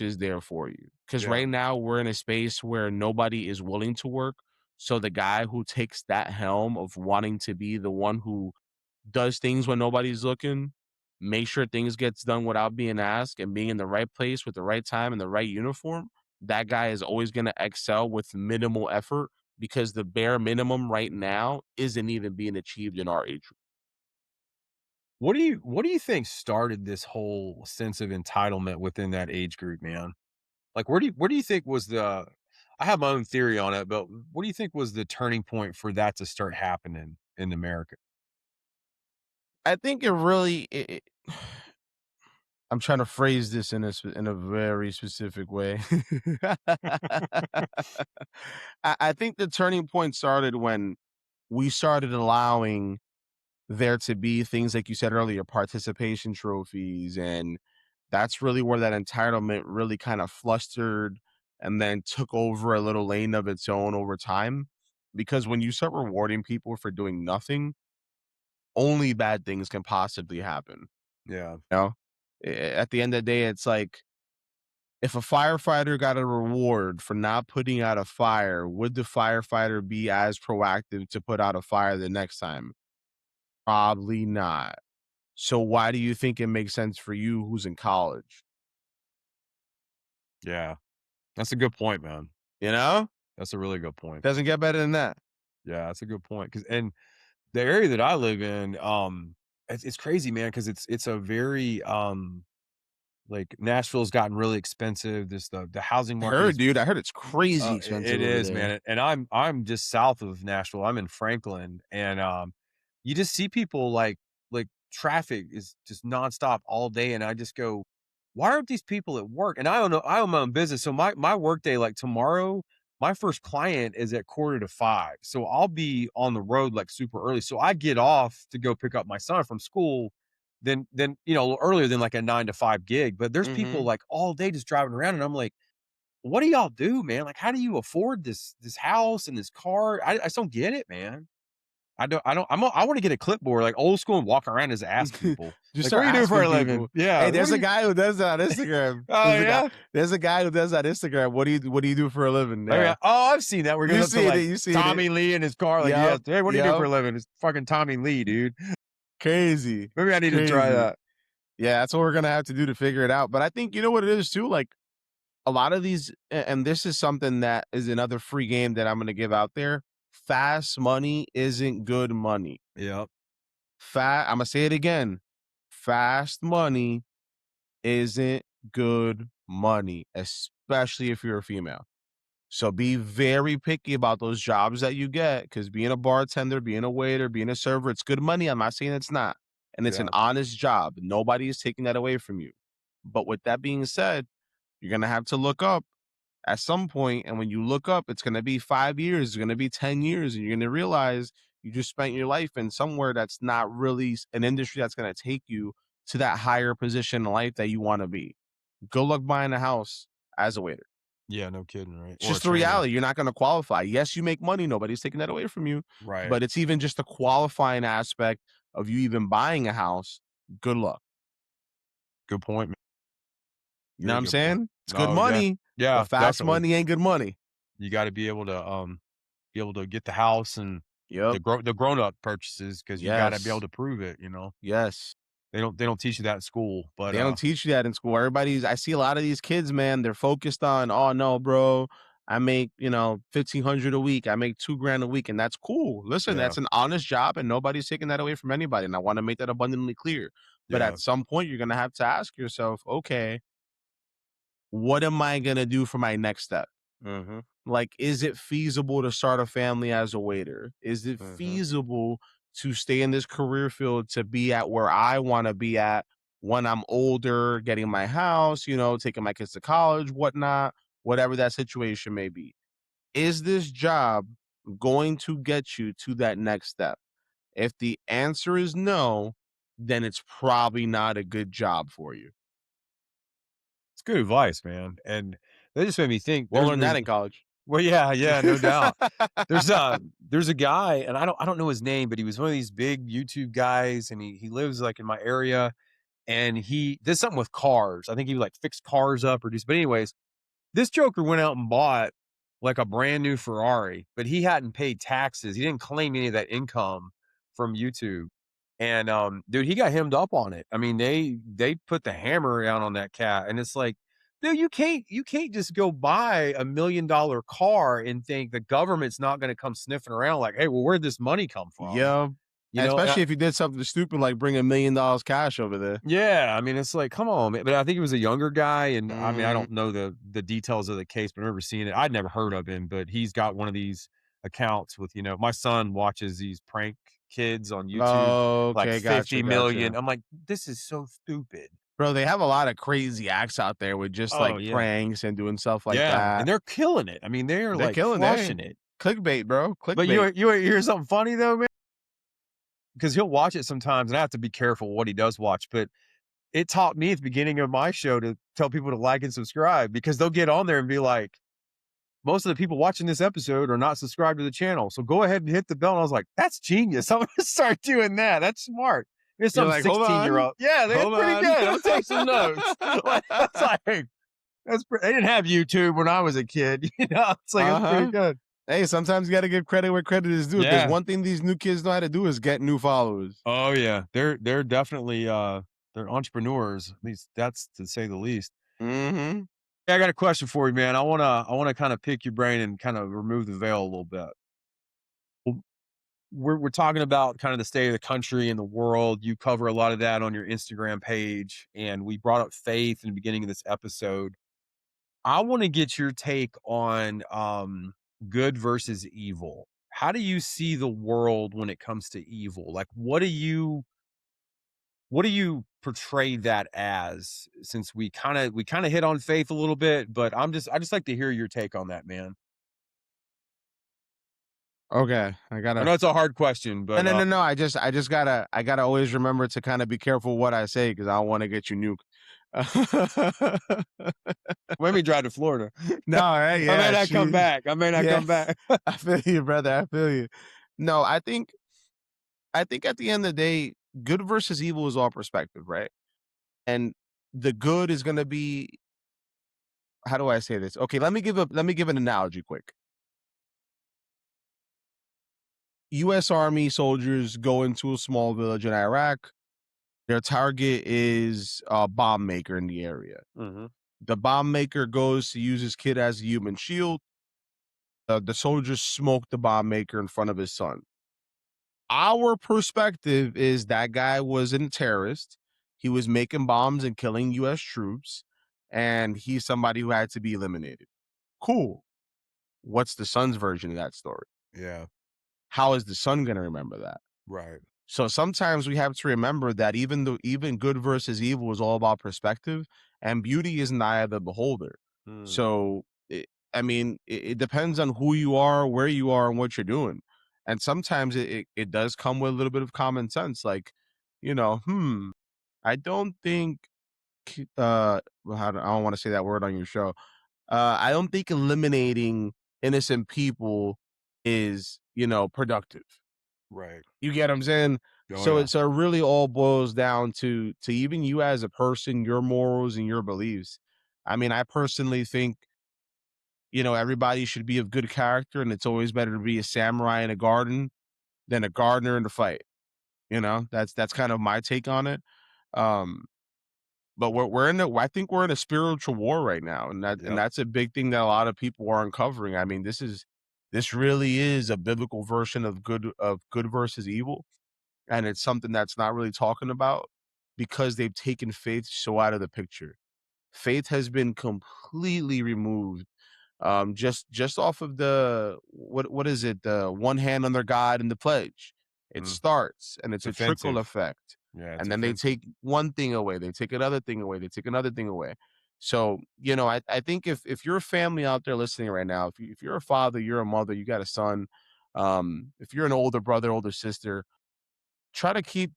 is there for you. Because Yeah. right now we're in a space where nobody is willing to work. So the guy who takes that helm of wanting to be the one who does things when nobody's looking, make sure things gets done without being asked and being in the right place with the right time and the right uniform, that guy is always going to excel with minimal effort because the bare minimum right now isn't even being achieved in our age. What do you think started this whole sense of entitlement within that age group, man? Like, where do you think was the I have my own theory on it, but what do you think was the turning point for that to start happening in America? I think it really I'm trying to phrase this in a very specific way. I think the turning point started when we started allowing there to be things like you said earlier, participation trophies, and that's really where that entitlement really kind of flustered and then took over a little lane of its own over time. Because when you start rewarding people for doing nothing, only bad things can possibly happen. Yeah. You know? At the end of the day, it's like if a firefighter got a reward for not putting out a fire, would the firefighter be as proactive to put out a fire the next time? Probably not. So why do you think it makes sense for you who's in college? Yeah. That's a good point, man. You know? That's a really good point. Doesn't get better than that. Yeah, that's a good point. Cause and the area that I live in, it's crazy, man, because it's a very like Nashville's gotten really expensive. The housing I market heard, is dude. I heard it's crazy expensive it over is, there. man, and I'm just south of Nashville. I'm in Franklin, and, you just see people like traffic is just nonstop all day, and I just go, "Why aren't these people at work?" And I don't know, I own my own business, so my workday, like, tomorrow, my first client is at 4:45, so I'll be on the road, like, super early, so I get off to go pick up my son from school, then, a little earlier than, like, a 9 to 5 gig, but there's people, Mhm. like, all day just driving around, and I'm like, what do y'all do, man? Like, how do you afford this house and this car? I just don't get it, man. I want to get a clipboard like old school and walk around and just ask people. Just Like, what start do you do for a asking living? people. Yeah. Hey, What there's do a you guy who does that on Instagram. Oh yeah? There's a guy who does that on Instagram. What do you do for a living? Oh, yeah. Yeah. Oh, I've seen that where he goes You up to, seen it, like, you seen it. Tommy Lee in his car, like, yeah, Yep, "Hey, what do you do for yep. a living?" It's fucking Tommy Lee, dude. Crazy. Maybe I It's need to try crazy. that. Yeah, that's what we're gonna have to do to figure it out. But I think you know what it is too. Like a lot of these, and this is something that is another free game that I'm gonna give out there. Fast money isn't good money. Yep. I'm gonna say it again. Fast money isn't good money, especially if you're a female. So be very picky about those jobs that you get because being a bartender, being a waiter, being a server, it's good money. I'm not saying it's not. And it's an Yeah. honest job. Nobody is taking that away from you. But with that being said, you're going to have to look up at some point, and when you look up, it's going to be 5 years, it's going to be 10 years, and you're going to realize you just spent your life in somewhere that's not really an industry that's going to take you to that higher position in life that you want to be. Good luck buying a house as a waiter. Yeah, no kidding, right? It's Or a just the trainer. reality. You're not going to qualify. Yes, you make money. Nobody's taking that away from you. Right. But it's even just the qualifying aspect of you even buying a house. Good luck. Good point, man. You know what Very I'm good point. saying? It's good Oh, yeah. money, Yeah, but fast definitely. money ain't good money. You gotta be able to get the house and Yep. the grown-up purchases because you gotta be able Yes. to prove it, you know? Yes. They don't teach you that in school, but, They don't teach you that in school. I see a lot of these kids, man, they're focused on, oh no, bro, I make, 1,500 a week. I make 2 grand a week. And that's cool. Listen, yeah, that's an honest job and nobody's taking that away from anybody. And I want to make that abundantly clear. But yeah. at some point, you're going to have to ask yourself, okay, what am I going to do for my next step? Mhm, Like, is it feasible to start a family as a waiter? Is it mhm. feasible to stay in this career field to be at where I want to be at when I'm older, getting my house, taking my kids to college, whatnot, whatever that situation may be? Is this job going to get you to that next step? If the answer is no, then it's probably not a good job for you. It's good advice, man, and that just made me think We'll learn that in college. well, yeah, yeah, no doubt. There's a guy, and I don't know his name, but he was one of these big YouTube guys, and he lives, like, in my area, and he did something with cars. I think he, like, fixed cars up or just but anyways, this joker went out and bought, like, a brand new Ferrari, but he hadn't paid taxes. He didn't claim any of that income from YouTube, and, dude, he got hemmed up on it. I mean, they put the hammer down on that cat, and it's like, dude, you can't just go buy $1,000,000 car and think the government's not gonna come sniffing around like, "Hey, well, where'd this money come from?" Yeah. You know? Especially if you did something stupid like bring $1,000,000 cash over there. Yeah, I mean, it's like, come on, man. But I think he was a younger guy, and I mean, I Mhm. don't know the details of the case, but I remember seeing it. I'd never heard of him, but he's got one of these accounts with, my son watches these prank kids on YouTube, like Okay, gotcha, 50,000,000. gotcha. I'm like, this is so stupid. Bro, they have a lot of crazy acts out there with just, Oh like, yeah. pranks and doing stuff like Yeah. And that. they're killing it. I mean, they're They're like killing it. crushing it. Clickbait, bro, But clickbait. you hear something funny though, man? Because he'll watch it sometimes, and I have to be careful what he does watch, but it taught me at the beginning of my show to tell people to like and subscribe because they'll get on there and be like, most of the people watching this episode are not subscribed to the channel. So go ahead and hit the bell. And I was like, that's genius. I'm going to start doing that. That's smart. There's You're some like, "Hold 16-year on, old. Yeah, that's hold pretty on." good. I'm going to take some notes. Like, that's like, they didn't have YouTube when I was a kid. It's like, that's pretty Uh-huh. good. Hey, sometimes you gotta give credit where credit is due, because Yeah. one thing these new kids know how to do is get new followers. Oh yeah. They're definitely, they're entrepreneurs. At least that's to say the least. Mhm. Yeah, I got a question for you, man. I wanna kind of pick your brain and kind of remove the veil a little bit. W- we're talking about kind of the state of the country and the world. You cover a lot of that on your Instagram page, and we brought up faith in the beginning of this episode. I want to get your take on good versus evil. How do you see the world when it comes to evil? Like, what do you portray that as? Since we kind of hit on faith a little bit, but I just like to hear your take on that, man. Okay, I know it's a hard question, no, but no, no, no, I just gotta always remember to kinda be careful what I say because I don't wanna get you nuked. Let me drive to Florida. No, right? I may Yeah, not come sheesh. back. I may not Yeah, come back. I feel you, brother. I feel you. No, I think at the end of the day, good versus evil is all perspective, right? And the good is gonna be, how do I say this? Okay, let me give an analogy quick. US Army soldiers go into a small village in Iraq. Their target is a bomb maker in the area. Mhm. The bomb maker goes to use his kid as a human shield. The soldiers smoke the bomb maker in front of his son. Our perspective is that guy wasn't a terrorist. He was making bombs and killing US troops, and he's somebody who had to be eliminated. Cool. What's the son's version of that story? Yeah. How is the son going to remember that? Right. So sometimes we have to remember that even good versus evil is all about perspective, and beauty is in the eye of the beholder. Mm. So I mean, it depends on who you are, where you are, and what you're doing. And sometimes it does come with a little bit of common sense, like, I don't think well, I don't want to say that word on your show. I don't think eliminating innocent people is, productive. Right. You get what I'm saying? Oh, So yeah. it really all boils down to even you as a person, your morals and your beliefs. I mean, I personally think, everybody should be of good character, and it's always better to be a samurai in a garden than a gardener in the fight. That's kind of my take on it. Um, but I think we're in a spiritual war right now, and Yep. that's a big thing that a lot of people are uncovering. I mean, this really is a biblical version of good versus evil, and it's something that's not really talking about because they've taken faith so out of the picture. Faith has been completely removed, just off of the what is it, the one hand under God and the pledge. It Mm. starts and It's it's a trickle offensive. effect, Yeah, it's and then they offensive. take one thing away, they take another thing away, they take another thing away. So I think if you're a family out there listening right now, if you're a father, you're a mother, you got a son, if you're an older brother, older sister, try to keep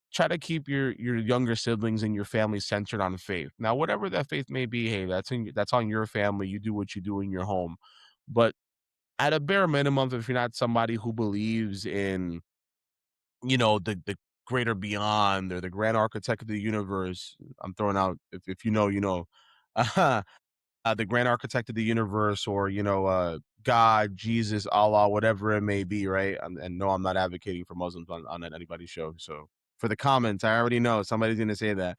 your younger siblings and your family centered on faith. Now, whatever that faith may be, hey, that's on your family. You do what you do in your home. But at a bare minimum, if you're not somebody who believes in, the greater beyond or the grand architect of the universe, I'm throwing out, if you know, you know. The grand architect of the universe, or God, Jesus, Allah, whatever it may be, right? And no, I'm not advocating for Muslims on anybody's show. So for the comments, I already know somebody's gonna say that.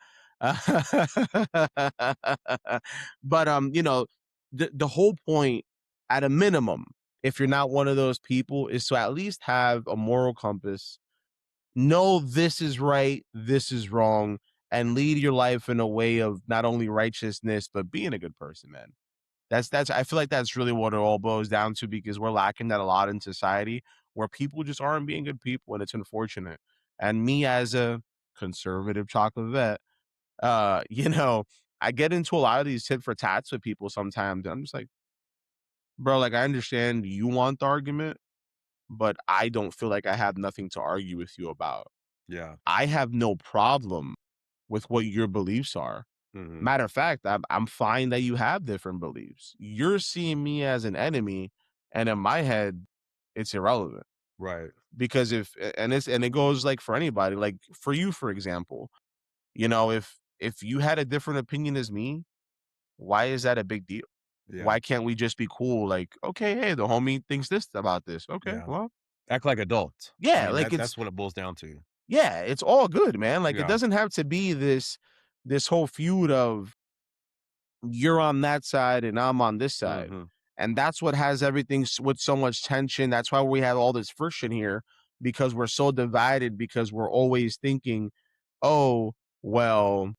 But the whole point, at a minimum, if you're not one of those people, is to at least have a moral compass, know this is right, this is wrong, and lead your life in a way of not only righteousness but being a good person, man. That's I feel like that's really what it all boils down to, because we're lacking that a lot in society, where people just aren't being good people, and it's unfortunate. And me as a conservative chocolate vet, I get into a lot of these tit for tats with people sometimes. I'm just like, bro, like, I understand you want the argument, but I don't feel like I have nothing to argue with you about. Yeah. I have no problem with what your beliefs are. Mhm. Matter of fact, I'm fine that you have different beliefs. You're seeing me as an enemy, and in my head, it's irrelevant, Right. because and it goes like for anybody, like for you, for example, if you had a different opinion as me, why is that a big deal? Yeah. Why can't we just be cool? Like, okay, hey, the homie thinks this about this. Okay, Yeah. well, Act like adults. I yeah, mean, like that's what it boils down to. it's all good, man. Like, it Yeah. doesn't have to be this whole feud of you're on that side and I'm on this side. Mhm. And that's what has everything with so much tension. That's why we have all this friction here, because we're so divided, because we're always thinking, oh, well,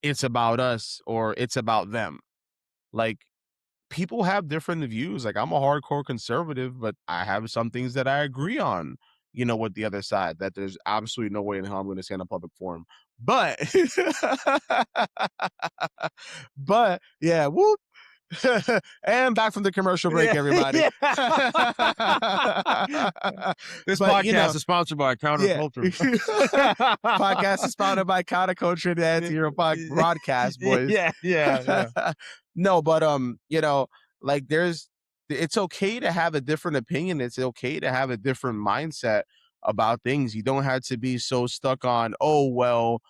it's about us or it's about them. Like, people have different views. Like, I'm a hardcore conservative, but I have some things that I agree on, with the other side, that there's absolutely no way in hell I'm going to say in a public forum. But, but yeah, whoop. And back from the commercial break, Yeah, everybody. yeah. This But you know, podcast is sponsored by yeah. Counterculture. Podcast is founded by counterculture to answer your broadcast, boys. Yeah, yeah, yeah. No, but like it's okay to have a different opinion. It's okay to have a different mindset about things. You don't have to be so stuck on, oh well,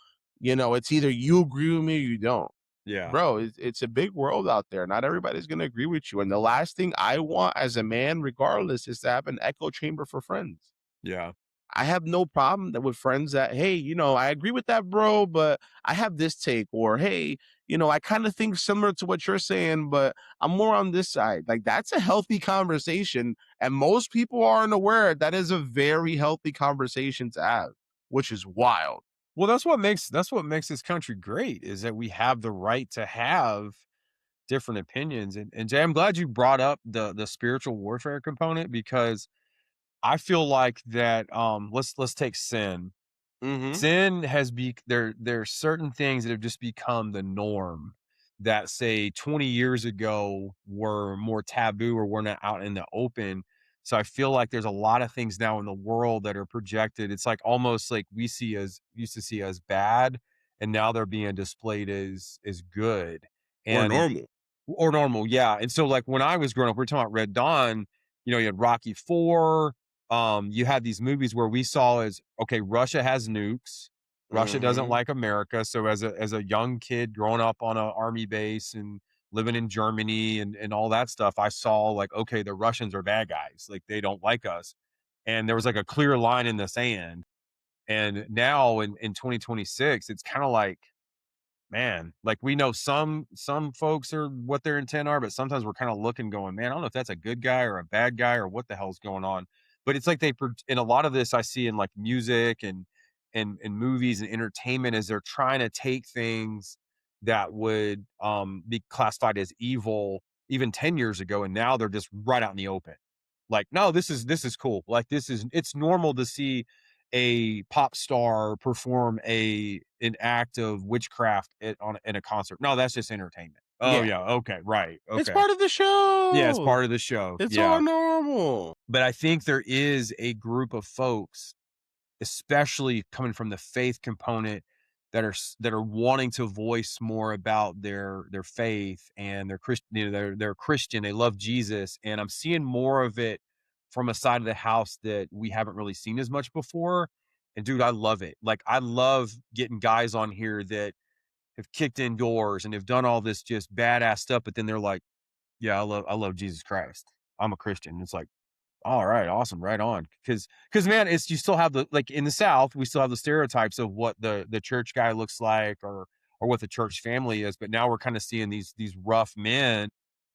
it's either you agree with me or you don't. Yeah, Bro, it's a big world out there. Not everybody's gonna agree with you. And the last thing I want as a man, regardless, is to have an echo chamber for friends. yeah. I have no problem with friends that, hey, I agree with that, bro, but I have this take, or hey, I kind of think similar to what you're saying, but I'm more on this side. Like that's a healthy conversation, and most people aren't aware that is a very healthy conversation to have, which is wild. Well, that's what makes this country great is that we have the right to have different opinions. And Jay, I'm glad you brought up the spiritual warfare component because I feel like that let's take sin. Hmm. Sin has there's certain things that have just become the norm that say 20 years ago were more taboo or were not out in the open. So I feel like there's a lot of things now in the world that are projected. It's like almost like we see as used to see as bad and now they're being displayed as good. Or And normal. or normal, yeah, and so, like, when I was growing up, we're talking about Red Dawn, you had Rocky 4, you had these movies where we saw as, okay, Russia has nukes, Russia doesn't Hmm. like America, so as a young kid growing up on a army base and living in Germany and all that stuff, I saw, like, okay, the Russians are bad guys, like, they don't like us, and there was, like, a clear line in the sand, and now in 2026, it's kinda like man, like we know some folks are what their intent are, but sometimes we're kind of looking, going, man, I don't know if that's a good guy or a bad guy or what the hell's going on. But it's like in a lot of this I see in like music and movies and entertainment is they're trying to take things that would be classified as evil even 10 years ago, and now they're just right out in the open. Like, no, this is cool. Like it's normal to see a pop star perform an act of witchcraft in a concert. No, that's just entertainment. Oh Yeah. yeah, okay, right, It's okay. part of the Yeah, it's show. part of the show. It's all Yeah. normal. But I think there is a group of folks, especially coming from the faith component, that are wanting to voice more about their faith and their Christian, they're Christian, they love Jesus, and I'm seeing more of it from a side of the house that we haven't really seen as much before. And dude, I love it. Like I love getting guys on here that have kicked in doors and have done all this just badass stuff, but then they're like, "Yeah, I love Jesus Christ. I'm a Christian." It's like, all right, awesome, right on. Because man, it's you still have the like in the South, we still have the stereotypes of what the church guy looks like or what the church family is. But now we're kind of seeing these rough men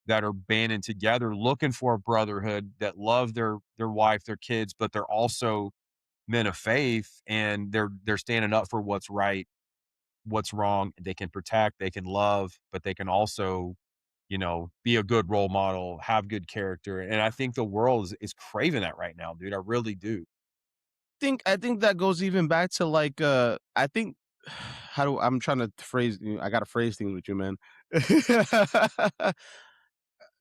that are banding together, looking for a brotherhood that love their wife, their kids, but they're also men of faith and they're standing up for what's right, what's wrong. They can protect, they can love, but they can also be a good role model, have good character. And I think the world is craving that right now, dude. I really do. I think that goes even back to like I think how do I'm trying to phrase I gotta phrase things with you, man.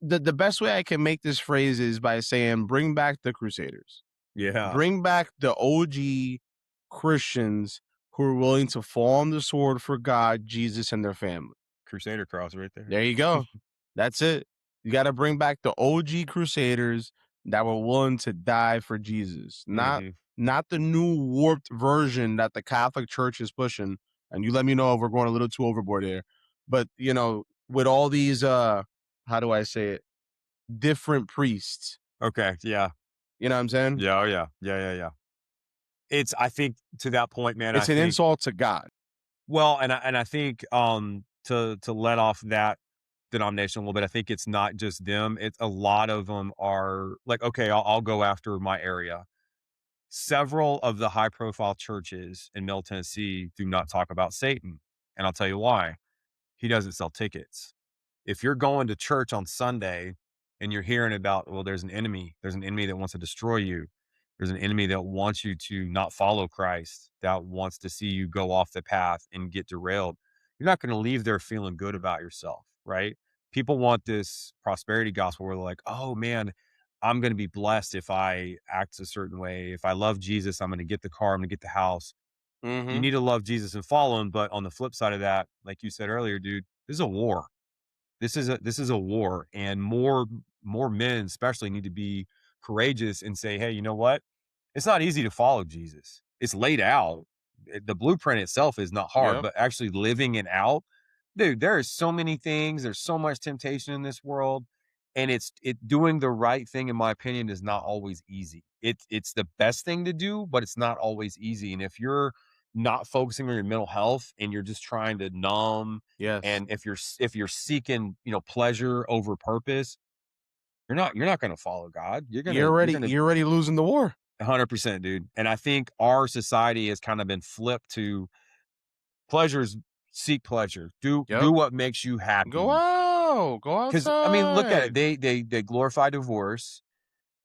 The best way I can make this phrase is by saying bring back the Crusaders. Yeah. Bring back the OG Christians who are willing to fall on the sword for God, Jesus, and their family. Crusader cross right there. There you go. That's it. You got to bring back the OG Crusaders that were willing to die for Jesus, not Hmm. not the new warped version that the Catholic Church is pushing. And you let me know if we're going a little too overboard there. But with all these how do I say it? Different priests. Okay. Yeah. You know what I'm saying? Yeah. Oh, yeah. Yeah. Yeah. Yeah. I think to that point, man, I It's an think, insult to God. well, and I think, to let off that denomination a little bit, I think it's not just them. It's a lot of them are like, okay, I'll go after my area. Several of the high profile churches in Middle Tennessee do not talk about Satan. And I'll tell you why. He doesn't sell tickets. If you're going to church on Sunday and you're hearing about, well, there's an enemy that wants to destroy you. There's an enemy that wants you to not follow Christ, that wants to see you go off the path and get derailed. You're not going to leave there feeling good about yourself, right? people want this prosperity gospel where they're like, "Oh, man, I'm gonna be blessed if I act a certain way. If I love Jesus, I'm gonna get the car, I'm gonna get the house." You Mhm. need to love Jesus and follow him, but on the flip side of that, like you said earlier, dude, this is a war. This is a war, and more men especially need to be courageous and say, "Hey, you know what? It's not easy to follow Jesus. It's laid out. The blueprint itself is not hard, Yep. but actually living it out, dude, there are so many things. There's so much temptation in this world, and it doing the right thing, in my opinion, is not always easy. It's the best thing to do, but it's not always easy. And if you're not focusing on your mental health and you're just trying to numb, Yes. and if you're seeking, pleasure over purpose, you're not going to follow God. You're You're gonna you're already gonna you're already losing the war. 100%, dude. And I think our society has kind of been flipped to pleasures, seek pleasure. Do Yep. what makes you Go happy. out. Go Because I mean, look at it. outside. They glorify divorce,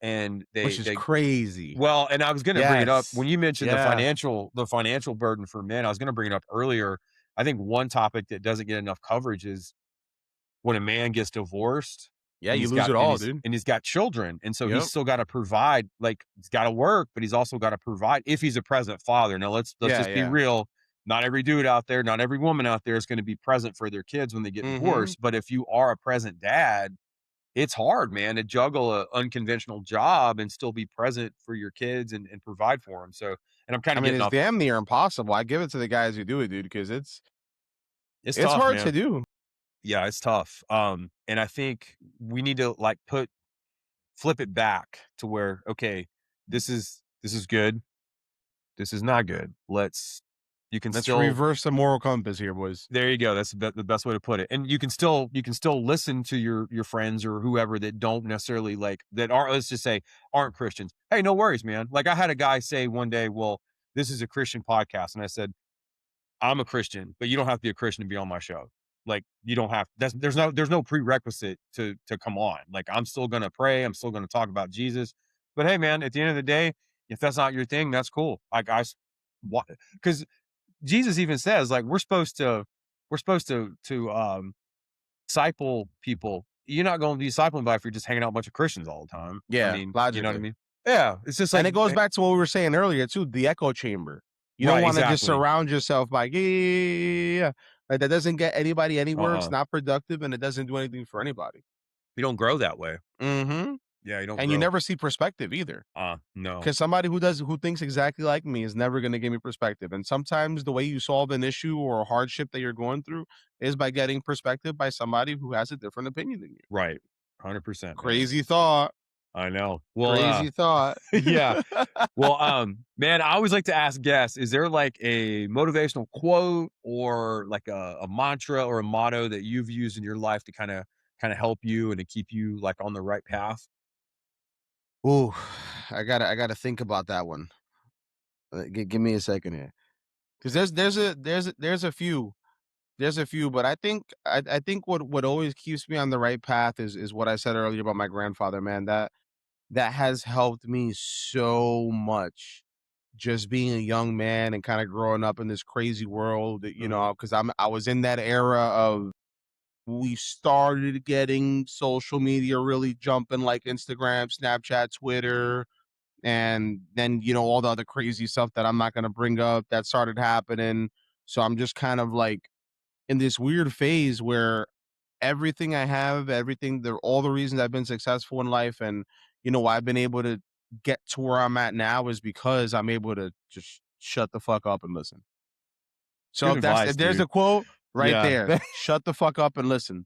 and Which is crazy. well, and I was going to bring it up when Yes. you mentioned the Yeah. financial burden for men. I was going to bring it up earlier. I think one topic that doesn't get enough coverage is when a man gets divorced Yeah, and you lose it all, dude. he's got children, and so he's Yep. still gotta provide, like, he's gotta work, but he's also gotta provide if he's a present father. Now let's Yeah, just be yeah. real, not every dude out there, not every woman out there is gonna be present for their kids when they get Mhm. divorced, but if you are a present dad, it's hard, man, to juggle a unconventional job and still be present for your kids and provide for them. So, and I'm I kinda mean, getting it's off. damn near impossible. I give it to the guys who do it, dude, because It's it's tough, hard to man. do. Yeah, it's tough, and I think we need to, like, flip it back to where, okay, this is good, this is not good. You can Let's still, reverse the moral compass here, boys. there you go. That's the best way to put it. And you can still listen to your friends or whoever that don't necessarily like that are, let's just say, aren't Christians. Hey, no worries, man. Like I had a guy say one day, "Well, this is a Christian podcast," and I said, "I'm a Christian, but you don't have to be a Christian to be on my show. Like you don't have there's no prerequisite to come on. Like I'm still gonna pray, I'm still gonna talk about Jesus. But hey, man, at the end of the day, if that's not your thing, that's cool. Like what because Jesus even says like we're supposed to disciple people. You're not going to be discipling by if you're just hanging out with a bunch of Christians all the time. I Yeah, mean, you know what I logically. mean? Yeah, it's just And like it goes back to what we were saying earlier too, the echo chamber. You don't right, wanna just exactly. surround yourself by, "Yeah, yeah, yeah, yeah, yeah, yeah." Like, that doesn't get anybody anywhere, it's Uh-uh. not productive, and it doesn't do anything for anybody. You don't grow that way. Mhm. Yeah, you don't And you grow. never see perspective either. No. Because somebody who thinks exactly like me is never gonna give me perspective, and sometimes the way you solve an issue or a hardship that you're going through is by getting perspective by somebody who has a different opinion than you. Right. 100%, man. Crazy thought. I know. Well, Crazy thought. yeah. Well, man, I always like to ask guests, is there like a motivational quote or like a mantra or a motto that you've used in your life to kind of help you and to keep you like on the right path? Ooh, I gotta think about that one. Give me a second here, because there's a few, but I think what always keeps me on the right path is what I said earlier about my grandfather, man. That has helped me so much. Just being a young man and kind of growing up in this crazy world, Mhm. because I was in that era of we started getting social media really jumping, like Instagram, Snapchat, Twitter, and then all the other crazy stuff that I'm not gonna bring up that started happening. So I'm just kind of like in this weird phase where everything I have, all the reasons I've been successful in life, and why I've been able to get to where I'm at now is because I'm able to just shut the fuck up and listen. So Good advice, if there's dude. a quote right Yeah. there, shut the fuck up and listen.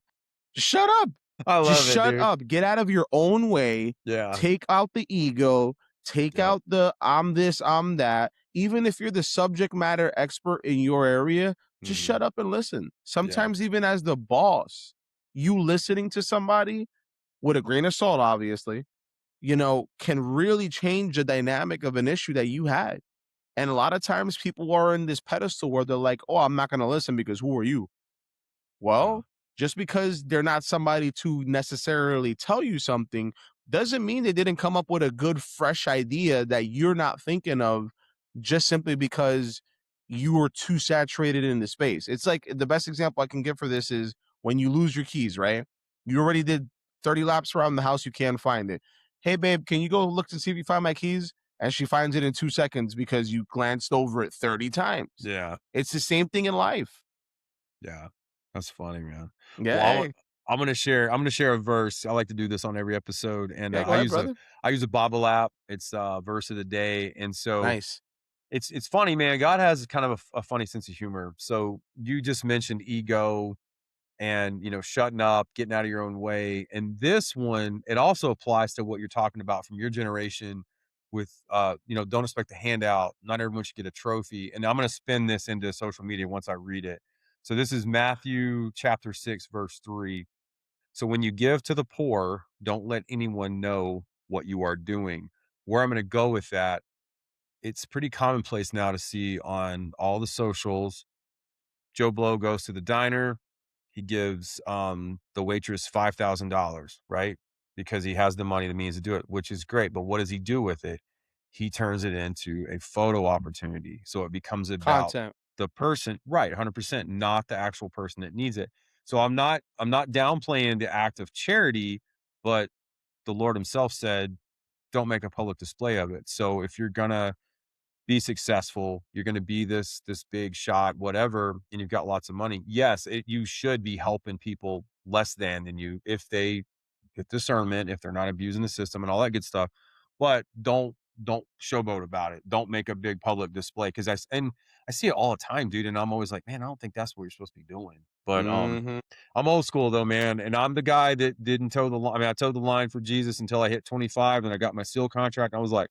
Just shut up. I Just love it, shut dude. up. Get out of your own way. Yeah. Take out the ego. Take Yep. out the I'm this, I'm that. Even if you're the subject matter expert in your area, just Mhm. shut up and listen. Yeah. Sometimes, even as the boss, you listening to somebody with a grain of salt, obviously, can really change the dynamic of an issue that you had. And a lot of times people are in this pedestal where they're like, oh, I'm not going to listen because who are you? Yeah. Well, just because they're not somebody to necessarily tell you something doesn't mean they didn't come up with a good, fresh idea that you're not thinking of just simply because you were too saturated in the space. It's like the best example I can give for this is when you lose your keys, right? You already did 30 laps around the house, you can't find it. Hey, babe, can you go look to see if you find my keys? And she finds it in 2 seconds because you glanced over it 30 times. Yeah. It's the same thing in life. Yeah. That's funny, man. Yeah, Well, hey. I'm gonna share a verse. I like to do this on every episode, and Yeah, go ahead, brother. I use a Bible app. It's verse of the day, and so Nice. it's funny, man. God has kind of a funny sense of humor. So you just mentioned ego and shutting up, getting out of your own way, and this one it also applies to what you're talking about from your generation with don't expect a handout. Not everyone should get a trophy, and I'm going to spin this into social media once I read it. So this is Matthew chapter 6 verse 3. So when you give to the poor, don't let anyone know what you are doing. Where I'm going to go with that, it's pretty commonplace now to see on all the socials. Joe Blow goes to the diner. He gives the waitress $5,000, right? Because he has the money, the means to do it, which is great. But what does he do with it? He turns it into a photo opportunity. So it becomes about Content. the person, right? 100%, not the actual person that needs it. So I'm not downplaying the act of charity, but the Lord Himself said, "Don't make a public display of it." So if you're gonna be successful, you're going to be this big shot, whatever, and you've got lots of money. Yes, you should be helping people less than you if they get discernment, if they're not abusing the system and all that good stuff. But don't showboat about it. Don't make a big public display because I see it all the time, dude. And I'm always like, man, I don't think that's what you're supposed to be doing. But Mhm. I'm old school though, man, and I'm the guy that didn't toe the line. I mean, I towed the line for Jesus until I hit 25, and I got my seal contract. I was like,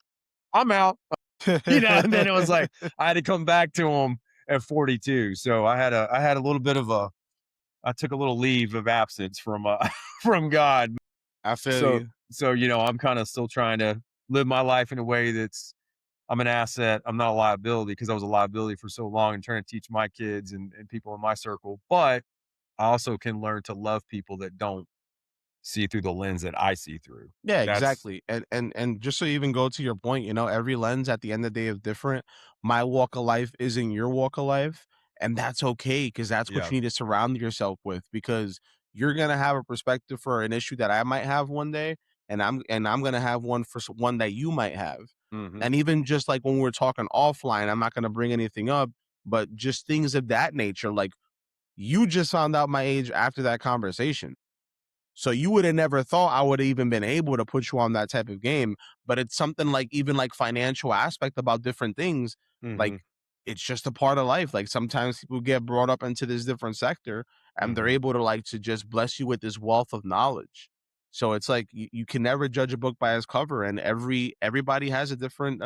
I'm out. And then it was like I had to come back to him at 42. So I had a little bit of a I took a little leave of absence from from God. I feel So you. I'm kind of still trying to live my life in a way that's I'm an asset. I'm not a liability because I was a liability for so long and trying to teach my kids and people in my circle. But I also can learn to love people that don't see through the lens that I see through. Yeah, That's exactly. And just so you even go to your point, every lens at the end of the day is different. My walk of life isn't your walk of life, and that's okay because that's what yeah. you need to surround yourself with because you're gonna have a perspective for an issue that I might have one day, and I'm gonna have one for one that you might have. Hmm. And even just like when we're talking offline, I'm not gonna bring anything up, but just things of that nature. Like you just found out my age after that conversation. So you would have never thought I would have even been able to put you on that type of game. But it's something like even like financial aspect about different things. Hmm. Like it's just a part of life. Like sometimes people get brought up into this different sector and they're Hmm. able to like to just bless you with this wealth of knowledge. So it's like you can never judge a book by its cover, and everybody has a different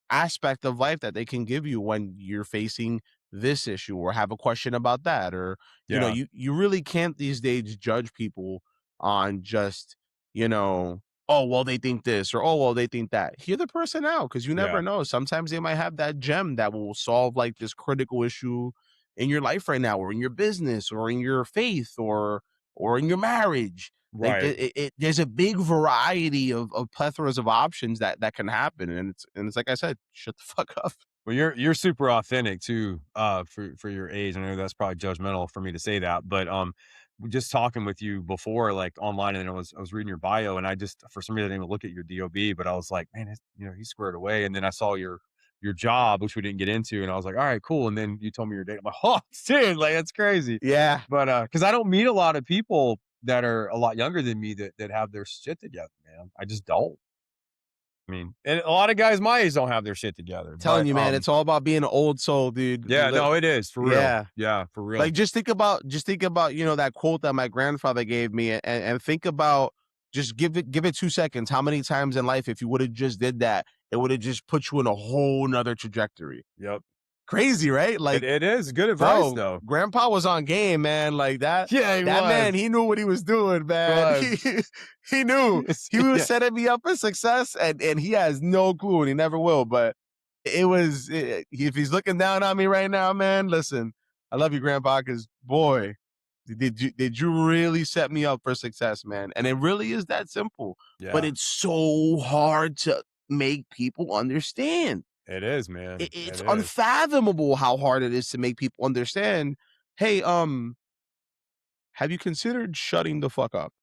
aspect of life that they can give you when you're facing this issue or have a question about that, or Yeah. you really can't these days judge people on just you know oh well they think this or oh well they think that. Hear the person out because you Yeah. never know, sometimes they might have that gem that will solve like this critical issue in your life right now or in your business or in your faith or in your marriage. Like Right. there's a big variety of plethoras of options that can happen, and it's like I said, shut the fuck up. Well, you're super authentic too, for your age. I know that's probably judgmental for me to say that, but just talking with you before, like online, and I was reading your bio, and I just for some reason I didn't even look at your DOB, but I was like, man, he's squared away. And then I saw your job, which we didn't get into, and I was like, all right, cool. And then you told me your date. I'm like, oh, dude, like that's crazy. Yeah, But because I don't meet a lot of people that are a lot younger than me that have their shit together, man. I just don't. I mean, and a lot of guys my age don't have their shit together, telling but you, man, it's all about being an old soul, dude. yeah, no, it is for real. Yeah. Yeah, for real. Like just think about that quote that my grandfather gave me, and think about, just give it 2 seconds. How many times in life, if you would have just did that, it would have just put you in a whole nother trajectory. Yep. Crazy, right? Like, It is good advice bro, though. grandpa was on game, man. Like that. Yeah, he That man, was. he knew what he was doing, man. Was. He knew he was Yeah. setting me up for success, and he has no clue, and he never will. But if he's looking down on me right now, man, listen, I love you, grandpa, because boy, did you really set me up for success, man? And it really is that simple. But Yeah, it's so hard to make people understand. it is, man. It It's is. unfathomable how hard it is to make people understand. Hey, have you considered shutting the fuck up?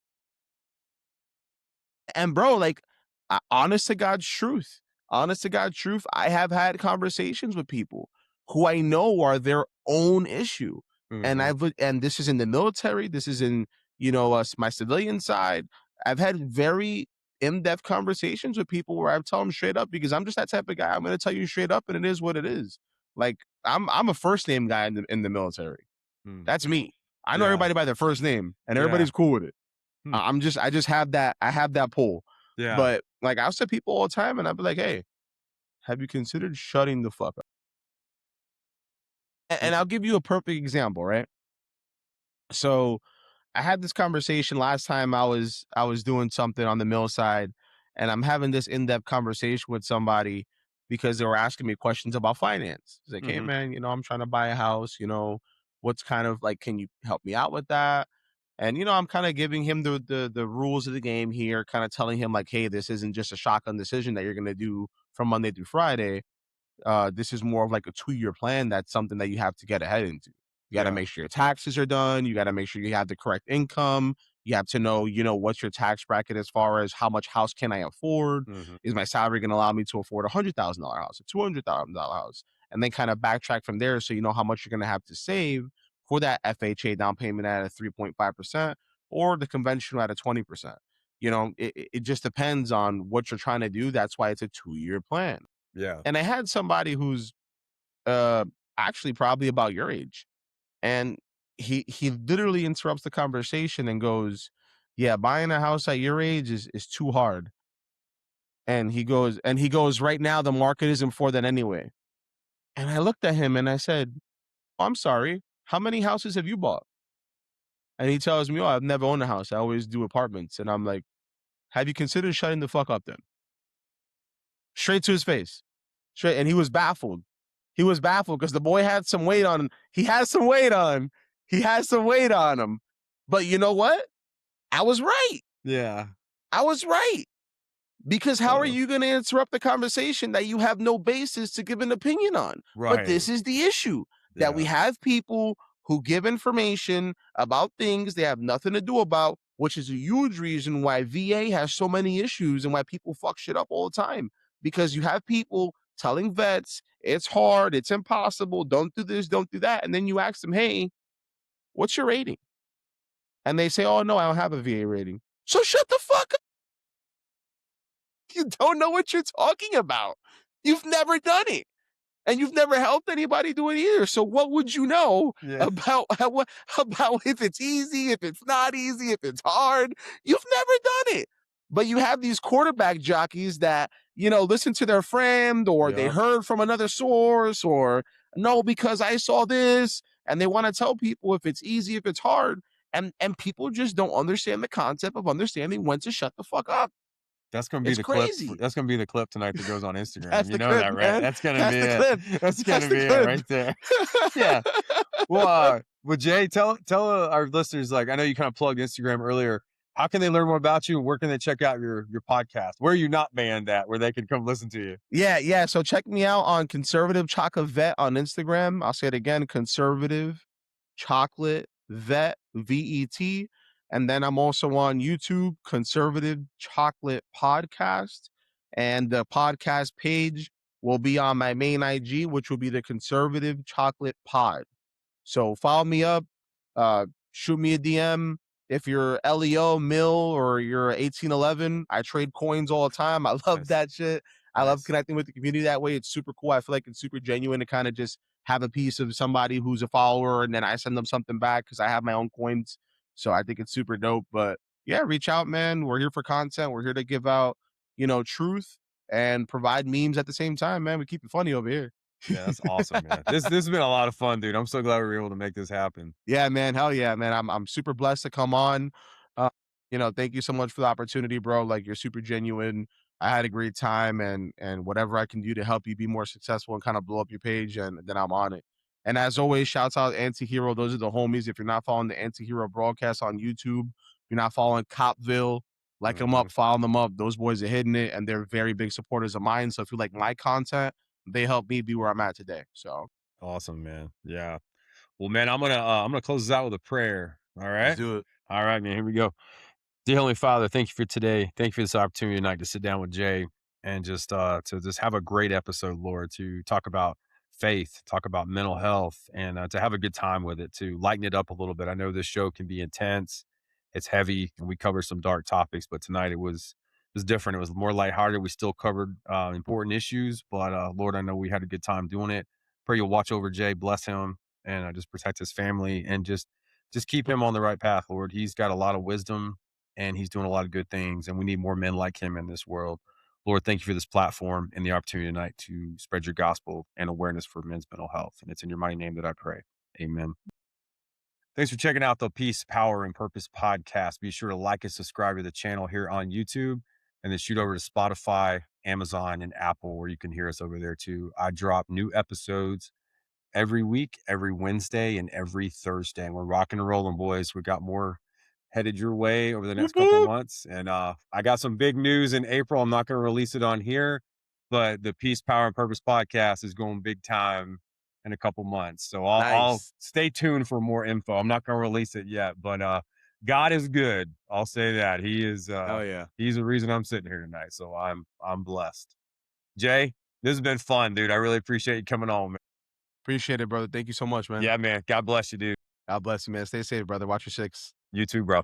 And bro, like, honest to God's truth, honest to God's truth, I have had conversations with people who I know are their own issue. And Mhm. and this is in the military, this is in, my civilian side. I've had very in-depth conversations with people where I tell them straight up because I'm just that type of guy. I'm going to tell you straight up and it is what it is. Like I'm a first name guy in the military. Mm. That's me. I know Yeah. everybody by their first name and Yeah. everybody's cool with it. Hmm. I just have that I have that pull. Yeah. But, like, I'll say people all the time, and I'll be like, "Hey, have you considered shutting the fuck up?" And Y I'll give you a perfect example, right? So, I had this conversation last time I was doing something on the mill side, and I'm having this in-depth conversation with somebody because they were asking me questions about finance. It's like, "Hey, Mhm. man, I'm trying to buy a house, what's kind of like, can you help me out with that?" And, I'm kinda giving him the rules of the game here, kinda telling him like, "Hey, this isn't just a shotgun decision that you're gonna do from Monday through Friday. This is more of like a 2-year plan. That's something that you have to get ahead into. You got to Yeah. make sure your taxes are done. You got to make sure you have the correct income. You have to know, what's your tax bracket as far as how much house can I afford? Mhm. Is my salary going to allow me to afford $100,000 house, a $200,000 house? And then kind of backtrack from there so you know how much you're going to have to save for that FHA down payment at a 3.5% or the conventional at a 20%. It just depends on what you're trying to do. That's why it's a 2-year plan. Yeah. And I had somebody who's uh actually probably about your age, and he literally interrupts the conversation and goes, "Yeah, buying a house at your age is too hard." And he goes, "Right now the market isn't for that anyway." And I looked at him and I said, "Oh, I'm sorry. How many houses have you bought?" And he tells me, "Oh, I've never owned a house. I always do apartments." And I'm like, "Have you considered shutting the fuck up then?" Straight to his face. Straight, and he was baffled. He was baffled because the boy had some weight on him. He has some weight on. He has some weight on him. But you know what? I was right. Yeah. I was right. Because how are Uh, you going to interrupt the conversation that you have no basis to give an opinion on? But this right. is the issue that we Yeah. have people who give information about things they have nothing to do about, which is a huge reason why VA has so many issues and why people fuck shit up all the time. Because you have people telling vets, it's hard, it's impossible, don't do this, don't do that. And then you ask them, hey, what's your rating? And they say, oh, no, I don't have a VA rating. So shut the fuck up. You don't know what you're talking about. You've never done it. And you've never helped anybody do it either. So what would you know Yeah. about about if it's easy, if it's not easy, if it's hard? You've never done it. But you have these quarterback jockeys that, listen to their friend or they Yep. heard from another source or no, because I saw this, and they want to tell people if it's easy, if it's hard. And people just don't understand the concept of understanding when to shut the fuck up. That's gonna be It's the clip for crazy. that's gonna be the clip tonight that goes on That's Instagram. You the know clip, that, right? man. That's gonna be That's the it. clip. That's That's gonna the be it clip. right there. Yeah. Well, Jay, tell our listeners, like, I know you kind of plugged Instagram earlier. How can they learn more about you? Where can they check out your podcast? Where are you not banned at, where they can come listen to you? Yeah, yeah. So check me out on Conservative Chocolate Vet on Instagram. I'll say it again, Conservative Chocolate Vet, VET. And then I'm also on YouTube, Conservative Chocolate Podcast. And the podcast page will be on my main IG, which will be the Conservative Chocolate Pod. So follow me up, shoot me a DM. If you're LEO, Mill, or you're 1811, I trade coins all the time. I love Nice. that shit. I love Nice. connecting with the community that way. It's super cool. I feel like it's super genuine to kind of just have a piece of somebody who's a follower and then I send them something back because I have my own coins. So I think it's super dope. But yeah, reach out, man. We're here for content. We're here to give out, truth and provide memes at the same time, man. We keep it funny over here. Yeah, that's awesome, man. This has been a lot of fun, dude. I'm so glad we were able to make this happen. Yeah, man. Hell yeah, man. I'm super blessed to come on. Uh, thank you so much for the opportunity, bro. Like you're super genuine. I had a great time and whatever I can do to help you be more successful and kind of blow up your page, and then I'm on it. And as always, shouts out Antihero. Those are the homies. If you're not following the Antihero broadcast on YouTube, you're not following Copville, like them Mhm. up, follow them up. Those boys are hitting it and they're very big supporters of mine. So if you like my content, they help me be where I'm at today. So Awesome, man. Yeah. Well, man, I'm gonna close this out with a prayer. All Let's right. do it. All right, man. Here we go. Dear Heavenly Father, thank you for today. Thank you for this opportunity tonight to sit down with Jay and just have a great episode, Lord, to talk about faith, talk about mental health, and to have a good time with it, to lighten it up a little bit. I know this show can be intense, it's heavy, and we cover some dark topics, but tonight it was different. It was more lighthearted. We still covered important issues, but Lord, I know we had a good time doing it. Pray you'll watch over Jay, bless him, and just protect his family, and just keep him on the right path, Lord. He's got a lot of wisdom and he's doing a lot of good things. And we need more men like him in this world. Lord, thank you for this platform and the opportunity tonight to spread your gospel and awareness for men's mental health. And it's in your mighty name that I pray. Amen. Thanks for checking out the Peace, Power, and Purpose podcast. Be sure to like and subscribe to the channel here on YouTube and then shoot over to Spotify, Amazon, and Apple, where you can hear us over there too. I drop new episodes every week, every Wednesday, and every Thursday. And we're rocking and rolling, boys. We got more headed your way over the next Whoop, couple whoop. months. And I got some big news in April. I'm not going to release it on here, but the Peace, Power, and Purpose podcast is going big time in a couple months. So I'll Nice. stay tuned for more info. I'm not going to release it yet, but God is good. I'll say that he is. Hell yeah. He's the reason I'm sitting here tonight. So I'm blessed. Jay, this has been fun, dude. I really appreciate you coming on, man. Appreciate it, brother. Thank you so much, man. Yeah, man. God bless you, dude. God bless you, man. Stay safe, brother. Watch your six. You too, bro.